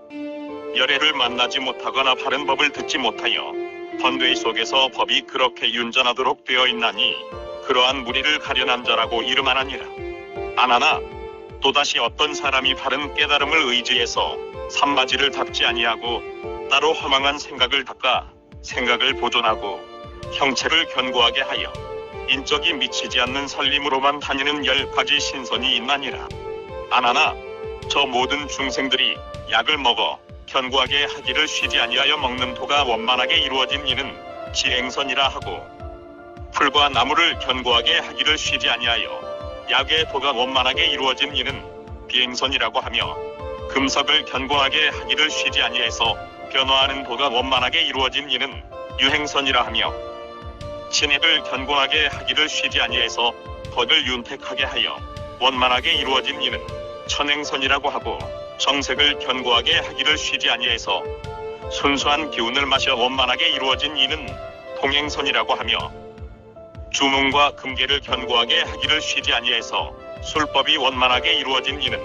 열애를 만나지 못하거나 바른 법을 듣지 못하여 번뇌 속에서 법이 그렇게 윤전하도록 되어 있나니, 그러한 무리를 가련한 자라고 이름하나니라. 아나나 또다시 어떤 사람이 바른 깨달음을 의지해서 산마지를 닦지 아니하고 따로 허망한 생각을 닦아 생각을 보존하고 형체를 견고하게 하여 인적이 미치지 않는 살림으로만 다니는 10가지 신선이 있나니라. 아나나 저 모든 중생들이 약을 먹어 견고하게 하기를 쉬지 아니하여 먹는 도가 원만하게 이루어진 이는 지행선이라 하고, 풀과 나무를 견고하게 하기를 쉬지 아니하여 약의 도가 원만하게 이루어진 이는 비행선이라고 하며, 금석을 견고하게 하기를 쉬지 아니해서 변화하는 도가 원만하게 이루어진 이는 유행선이라 하며, 진액을 견고하게 하기를 쉬지 아니해서 덕을 윤택하게 하여 원만하게 이루어진 이는 천행선이라고 하고, 정색을 견고하게 하기를 쉬지 아니해서 순수한 기운을 마셔 원만하게 이루어진 이는 통행선이라고 하며, 주문과 금계를 견고하게 하기를 쉬지 아니해서 술법이 원만하게 이루어진 이는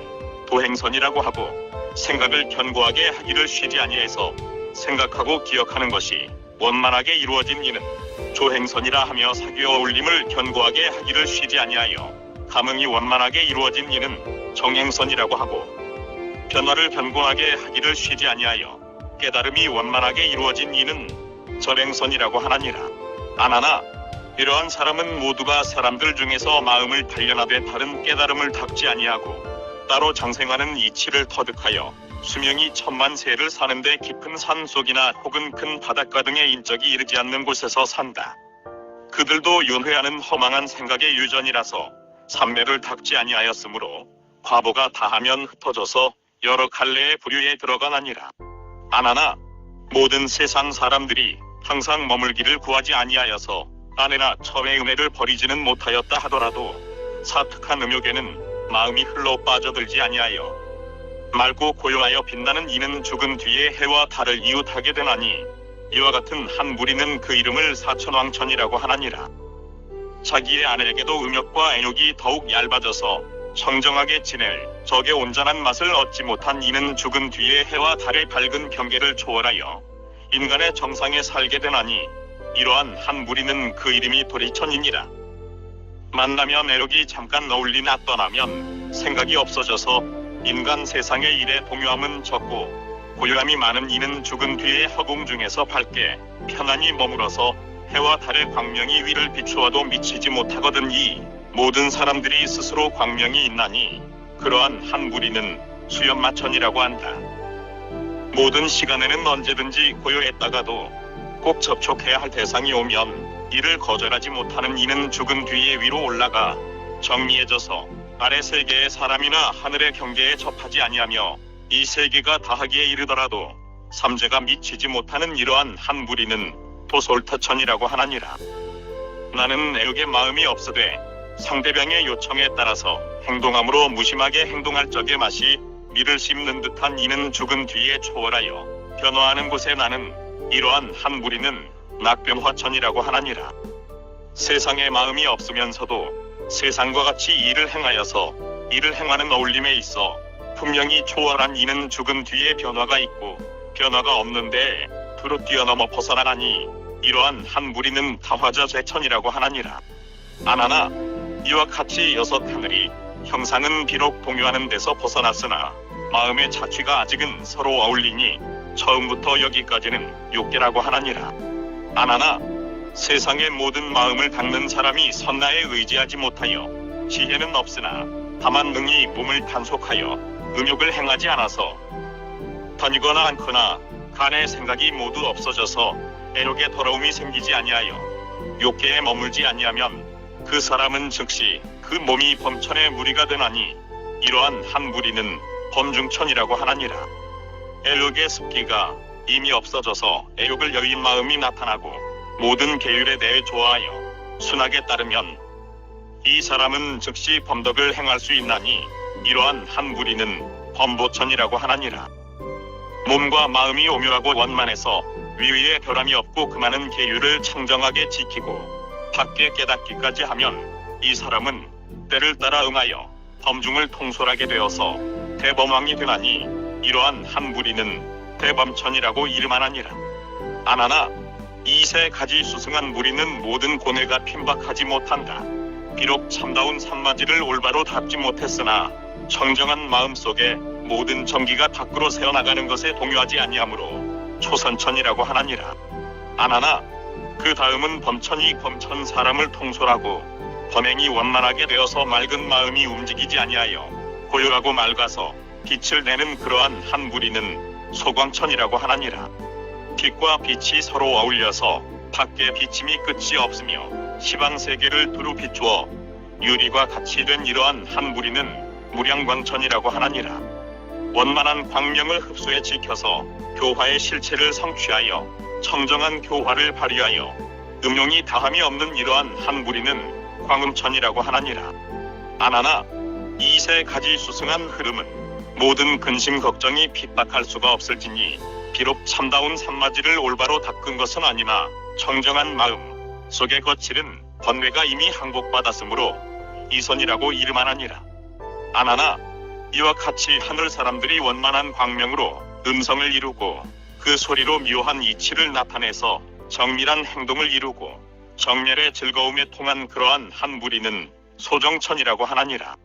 도행선이라고 하고, 생각을 견고하게 하기를 쉬지 아니해서 생각하고 기억하는 것이 원만하게 이루어진 이는 조행선이라 하며, 사귀어 어울림을 견고하게 하기를 쉬지 아니하여 감흥이 원만하게 이루어진 이는 정행선이라고 하고, 변화를 견고하게 하기를 쉬지 아니하여 깨달음이 원만하게 이루어진 이는 절행선이라고 하나니라. 아나나 이러한 사람은 모두가 사람들 중에서 마음을 단련하되 바른 깨달음을 닦지 아니하고 따로 장생하는 이치를 터득하여 수명이 100000세를 사는데 깊은 산속이나 혹은 큰 바닷가 등의 인적이 이르지 않는 곳에서 산다. 그들도 윤회하는 허망한 생각의 유전이라서 삼매를 닦지 아니하였으므로 과보가 다하면 흩어져서 여러 갈래의 부류에 들어가나니라. 아나나 모든 세상 사람들이 항상 머물기를 구하지 아니하여서 아내나 처의 은혜를 버리지는 못하였다 하더라도, 사특한 음욕에는 마음이 흘러 빠져들지 아니하여 맑고 고요하여 빛나는 이는 죽은 뒤에 해와 달을 이웃하게 되나니, 이와 같은 한 무리는 그 이름을 사천왕천이라고 하나니라. 자기의 아내에게도 음욕과 애욕이 더욱 얇아져서 청정하게 지낼 적의 온전한 맛을 얻지 못한 이는 죽은 뒤에 해와 달의 밝은 경계를 초월하여 인간의 정상에 살게 되나니 이러한 한 무리는 그 이름이 도리천이니라. 만나면 애욕이 잠깐 어울리나 떠나면 생각이 없어져서 인간 세상의 일에 동요함은 적고 고요함이 많은 이는 죽은 뒤에 허공 중에서 밝게 편안히 머물어서 해와 달의 광명이 위를 비추어도 미치지 못하거든. 이 모든 사람들이 스스로 광명이 있나니 그러한 한 무리는 수염마천이라고 한다. 모든 시간에는 언제든지 고요했다가도 꼭 접촉해야 할 대상이 오면 이를 거절하지 못하는 이는 죽은 뒤에 위로 올라가 정리해져서 아래 세계의 사람이나 하늘의 경계에 접하지 아니하며 이 세계가 다하기에 이르더라도 삼재가 미치지 못하는 이러한 한 무리는 도솔타천이라고 하나니라. 나는 애욕의 마음이 없으되 상대방의 요청에 따라서 행동함으로 무심하게 행동할 적의 맛이 밀을 씹는 듯한 이는 죽은 뒤에 초월하여 변화하는 곳에 나는 이러한 한 무리는 낙변화천이라고 하나니라. 세상에 마음이 없으면서도 세상과 같이 일을 행하여서 이를 행하는 어울림에 있어 분명히 초월한 이는 죽은 뒤에 변화가 있고 변화가 없는데 두루 뛰어넘어 벗어나나니 이러한 한 무리는 타화자 제천이라고 하나니라. 아나나 이와 같이 여섯 하늘이 형상은 비록 동요하는 데서 벗어났으나 마음의 자취가 아직은 서로 어울리니 처음부터 여기까지는 욕계라고 하나니라. 아나나 세상의 모든 마음을 닦는 사람이 선나에 의지하지 못하여 지혜는 없으나 다만 능히 몸을 단속하여 음욕을 행하지 않아서 다니거나 않거나 간의 생각이 모두 없어져서 애욕의 더러움이 생기지 아니하여 욕계에 머물지 아니하면 그 사람은 즉시 그 몸이 범천의 무리가 되나니 이러한 한 무리는 범중천이라고 하나니라. 애욕의 습기가 이미 없어져서 애욕을 여인 마음이 나타나고 모든 계율에 대해 좋아하여 순하게 따르면 이 사람은 즉시 범덕을 행할 수 있나니 이러한 한 무리는 범보천이라고 하나니라. 몸과 마음이 오묘하고 원만해서 위위에 결함이 없고 그 많은 계율을 청정하게 지키고 밖에 깨닫기까지 하면 이 사람은 때를 따라 응하여 범중을 통솔하게 되어서 대범왕이 되나니 이러한 한 무리는 대범천이라고 이름하나니라. 아나나 이세 가지 수승한 무리는 모든 고뇌가 핀박하지 못한다. 비록 참다운 산마지를 올바로 닦지 못했으나 청정한 마음속에 모든 정기가 밖으로 새어나가는 것에 동요하지 아니하므로 초선천이라고 하나니라. 아나나 그 다음은 범천이 범천 사람을 통솔하고 범행이 원만하게 되어서 맑은 마음이 움직이지 아니하여 고요하고 맑아서 빛을 내는 그러한 한 무리는 소광천이라고 하나니라. 빛과 빛이 서로 어울려서 밖에 비침이 끝이 없으며 시방세계를 두루 비추어 유리과 같이 된 이러한 한 무리는 무량광천이라고 하나니라. 원만한 광명을 흡수해 지켜서 교화의 실체를 성취하여 청정한 교화를 발휘하여 음용이 다함이 없는 이러한 한 무리는 광음천이라고 하나니라. 아나나 이세 가지 수승한 흐름은 모든 근심 걱정이 핍박할 수가 없을지니 비록 참다운 산마지를 올바로 닦은 것은 아니나 청정한 마음 속의 거칠은 번뇌가 이미 항복받았으므로 이선이라고 이름하나니라. 아나나 이와 같이 하늘 사람들이 원만한 광명으로 음성을 이루고 그 소리로 묘한 이치를 나타내서 정밀한 행동을 이루고 정렬의 즐거움에 통한 그러한 한 무리는 소정천이라고 하나니라.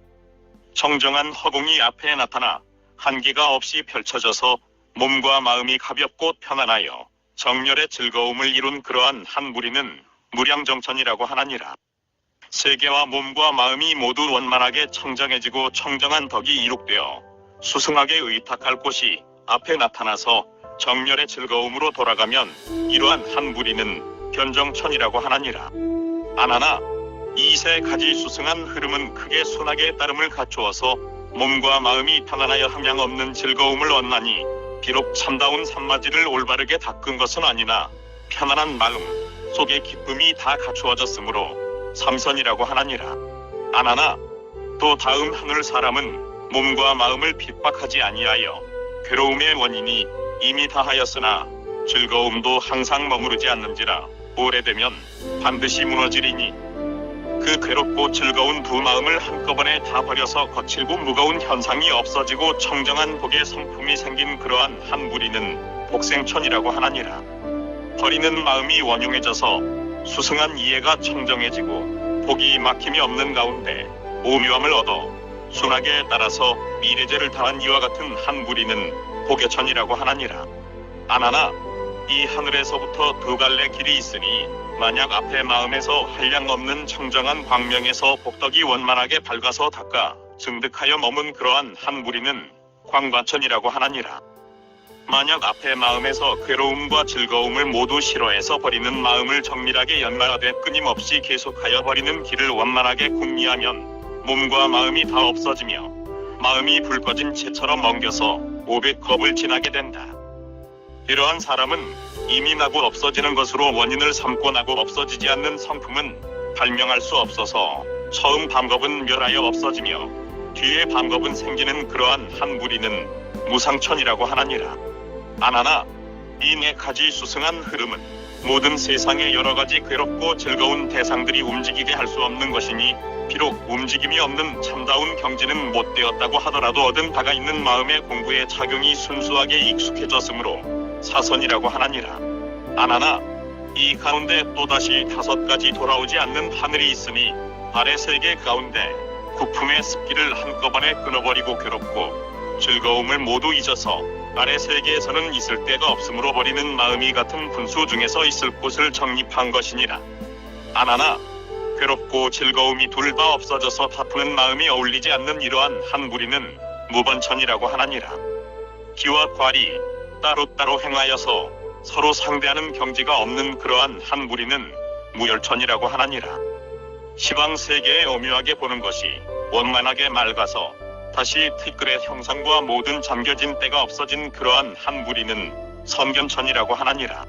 청정한 허공이 앞에 나타나 한계가 없이 펼쳐져서 몸과 마음이 가볍고 편안하여 정렬의 즐거움을 이룬 그러한 한 무리는 무량정천이라고 하나니라. 세계와 몸과 마음이 모두 원만하게 청정해지고 청정한 덕이 이룩되어 수승하게 의탁할 곳이 앞에 나타나서 정렬의 즐거움으로 돌아가면 이러한 한 무리는 변정천이라고 하나니라. 아나나 이세 가지 수승한 흐름은 크게 순하게 따름을 갖추어서 몸과 마음이 편안하여 함양 없는 즐거움을 얻나니 비록 참다운 산마지를 올바르게 닦은 것은 아니나 편안한 마음 속에 기쁨이 다 갖추어졌으므로 삼선이라고 하나니라. 아나나 또 다음 하늘 사람은 몸과 마음을 핍박하지 아니하여 괴로움의 원인이 이미 다하였으나 즐거움도 항상 머무르지 않는지라 오래되면 반드시 무너지리니 그 괴롭고 즐거운 두 마음을 한꺼번에 다 버려서 거칠고 무거운 현상이 없어지고 청정한 복의 성품이 생긴 그러한 한 무리는 복생천이라고 하나니라. 버리는 마음이 원용해져서 수승한 이해가 청정해지고 복이 막힘이 없는 가운데 오묘함을 얻어 순학에 따라서 미래죄를 다한 이와 같은 한 무리는 복의 천이라고 하나니라. 아나나 이 하늘에서부터 두 갈래 길이 있으니 만약 앞에 마음에서 한량 없는 청정한 광명에서 복덕이 원만하게 밝아서 닦아 증득하여 머문 그러한 한 무리는 광관천이라고 하나니라. 만약 앞에 마음에서 괴로움과 즐거움을 모두 싫어해서 버리는 마음을 정밀하게 연마하되 끊임없이 계속하여 버리는 길을 원만하게 궁리하면 몸과 마음이 다 없어지며 마음이 불 꺼진 채처럼 멍겨서 500겁을 지나게 된다. 이러한 사람은 이미 나고 없어지는 것으로 원인을 삼고 나고 없어지지 않는 성품은 발명할 수 없어서 처음 밤겁은 멸하여 없어지며 뒤에 밤겁은 생기는 그러한 한 무리는 무상천이라고 하나니라. 아나나 이 네 가지 수승한 흐름은 모든 세상의 여러 가지 괴롭고 즐거운 대상들이 움직이게 할 수 없는 것이니 비록 움직임이 없는 참다운 경지는 못 되었다고 하더라도 얻은 바가 있는 마음의 공부에 작용이 순수하게 익숙해졌으므로 사선이라고 하나니라. 아나나 이 가운데 또다시 5가지 돌아오지 않는 하늘이 있으니 아래 3개 가운데 국품의 습기를 한꺼번에 끊어버리고 괴롭고 즐거움을 모두 잊어서 아래 3개에서는 있을 데가 없으므로 버리는 마음이 같은 분수 중에서 있을 곳을 정립한 것이니라. 아나나 괴롭고 즐거움이 둘 다 없어져서 다투는 마음이 어울리지 않는 이러한 한 무리는 무번천이라고 하나니라. 기와 괄이 따로따로 행하여서 서로 상대하는 경지가 없는 그러한 한 무리는 무열천이라고 하나니라. 시방 세계에 오묘하게 보는 것이 원만하게 맑아서 다시 티끌의 형상과 모든 잠겨진 때가 없어진 그러한 한 무리는 선견천이라고 하나니라.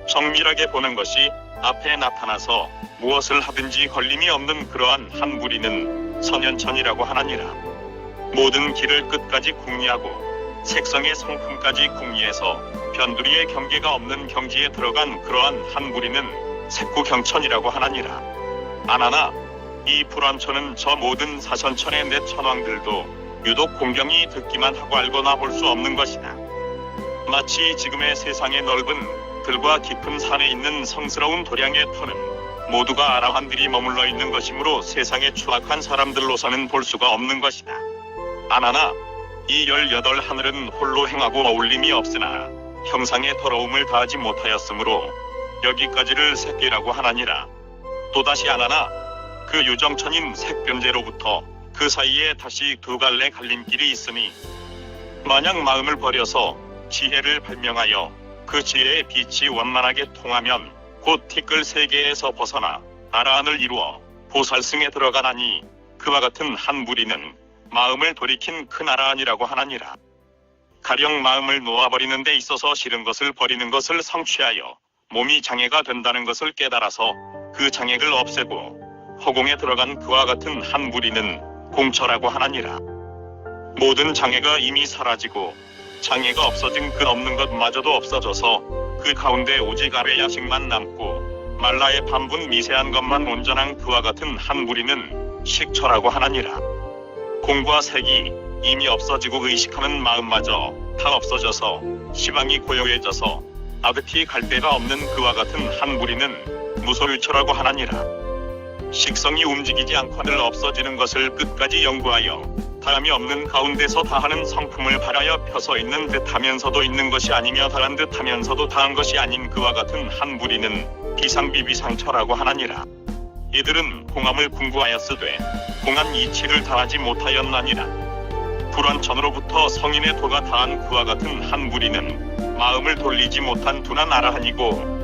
정밀하게 보는 것이 앞에 나타나서 무엇을 하든지 걸림이 없는 그러한 한 무리는 선현천이라고 하나니라. 모든 길을 끝까지 궁리하고 색성의 성품까지 궁리해서 변두리의 경계가 없는 경지에 들어간 그러한 한 무리는 색구경천이라고 하나니라. 아나나 이 불안천은 저 모든 사선천의 내 천왕들도 유독 공경이 듣기만 하고 알거나 볼 수 없는 것이다. 마치 지금의 세상의 넓은 들과 깊은 산에 있는 성스러운 도량의 터는 모두가 아라한들이 머물러 있는 것이므로 세상에 추악한 사람들로서는 볼 수가 없는 것이다. 아나나 이 18하늘은 홀로 행하고 어울림이 없으나 형상의 더러움을 다하지 못하였으므로 여기까지를 색계라고 하나니라. 또다시 아나나 그 유정천인 색변제로부터 그 사이에 다시 2갈래 갈림길이 있으니 만약 마음을 버려서 지혜를 발명하여 그 지혜의 빛이 원만하게 통하면 곧 티끌 세계에서 벗어나 아라한을 이루어 보살승에 들어가나니 그와 같은 한 무리는 마음을 돌이킨 큰 아라한이라고 하나니라. 가령 마음을 놓아버리는 데 있어서 싫은 것을 버리는 것을 성취하여 몸이 장애가 된다는 것을 깨달아서 그 장애를 없애고 허공에 들어간 그와 같은 한 무리는 공처라고 하나니라. 모든 장애가 이미 사라지고 장애가 없어진 그 없는 것마저도 없어져서 그 가운데 오직 아래 야식만 남고 말라의 반분 미세한 것만 온전한 그와 같은 한 무리는 식처라고 하나니라. 공과 색이 이미 없어지고 의식하는 마음마저 다 없어져서 시방이 고요해져서 아득히 갈 데가 없는 그와 같은 한 무리는 무소유처라고 하나니라. 식성이 움직이지 않고는 없어지는 것을 끝까지 연구하여 다함이 없는 가운데서 다하는 성품을 바라여 펴서 있는 듯하면서도 있는 것이 아니며 다한 듯하면서도 다한 것이 아닌 그와 같은 한 무리는 비상비비상처라고 하나니라. 이들은 공함을 궁구하였으되 공한 이치를 다하지 못하였나니라. 불완천으로부터 성인의 도가 다한 그와 같은 한 무리는 마음을 돌리지 못한 둔한 아라한이고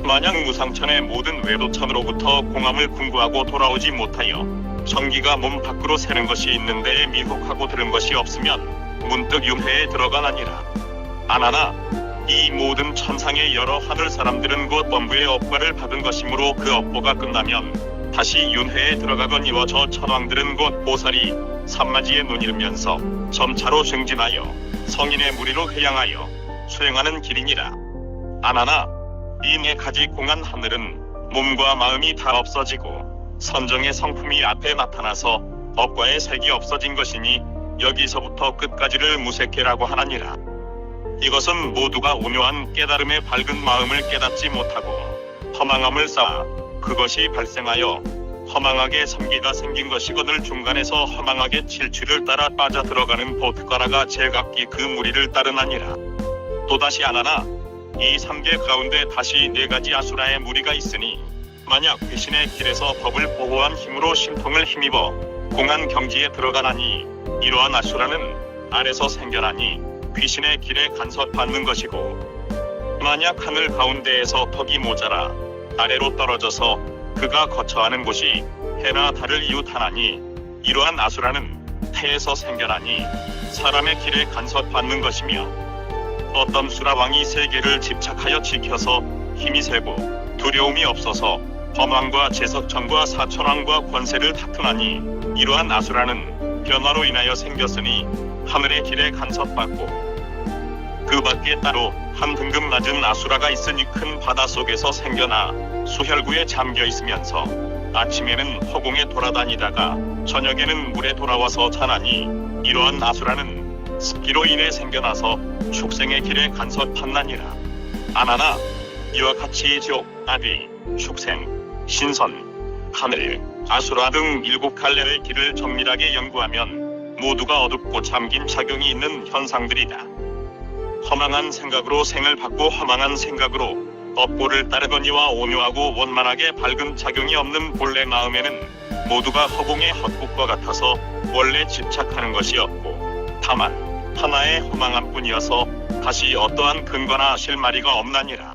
만약 무상천의 모든 외도천으로부터 공함을 궁구하고 돌아오지 못하여 정기가 몸 밖으로 새는 것이 있는 데에 미혹하고 들은 것이 없으면 문득 윤회에 들어가나니라. 아나나 이 모든 천상의 여러 하늘 사람들은 곧 범부의 업과를 받은 것이므로 그 업보가 끝나면 다시 윤회에 들어가거니와 저 천왕들은 곧 보살이 산마지에 눈이르면서 점차로 쟁진하여 성인의 무리로 회양하여 수행하는 길이니라. 아나나 이 4가지 공한 하늘은 몸과 마음이 다 없어지고 선정의 성품이 앞에 나타나서 업과의 색이 없어진 것이니 여기서부터 끝까지를 무색해라고 하나니라. 이것은 모두가 온유한 깨달음의 밝은 마음을 깨닫지 못하고 허망함을 쌓아 그것이 발생하여 허망하게 섬기가 생긴 것이거늘 중간에서 허망하게 칠취를 따라 빠져들어가는 보트가라가 제각기 그 무리를 따르나니라. 또다시 하나나 이 3개 가운데 다시 4가지 아수라의 무리가 있으니 만약 귀신의 길에서 법을 보호한 힘으로 신통을 힘입어 공한 경지에 들어가나니 이러한 아수라는 아래서 생겨나니 귀신의 길에 간섭받는 것이고, 만약 하늘 가운데에서 덕이 모자라 아래로 떨어져서 그가 거처하는 곳이 해나 달을 이웃하나니 이러한 아수라는 태에서 생겨나니 사람의 길에 간섭받는 것이며, 어떤 수라왕이 세계를 집착하여 지켜서 힘이 세고 두려움이 없어서 범왕과 제석천과 사천왕과 권세를 다투나니 이러한 아수라는 변화로 인하여 생겼으니 하늘의 길에 간섭받고, 그 밖에 따로 한 등급 낮은 아수라가 있으니 큰 바다 속에서 생겨나 수혈구에 잠겨 있으면서 아침에는 허공에 돌아다니다가 저녁에는 물에 돌아와서 자나니 이러한 아수라는 습기로 인해 생겨나서 축생의 길에 간섭하나니라. 아나나 이와 같이 지옥, 아비, 축생, 신선, 하늘, 아수라 등 7갈래의 길을 정밀하게 연구하면 모두가 어둡고 잠긴 작용이 있는 현상들이다. 허망한 생각으로 생을 받고 허망한 생각으로 업보를 따르거니와 온유하고 원만하게 밝은 작용이 없는 본래 마음에는 모두가 허공의 헛국과 같아서 원래 집착하는 것이 없고 다만 하나의 허망함뿐이어서 다시 어떠한 근거나 실마리가 없나니라.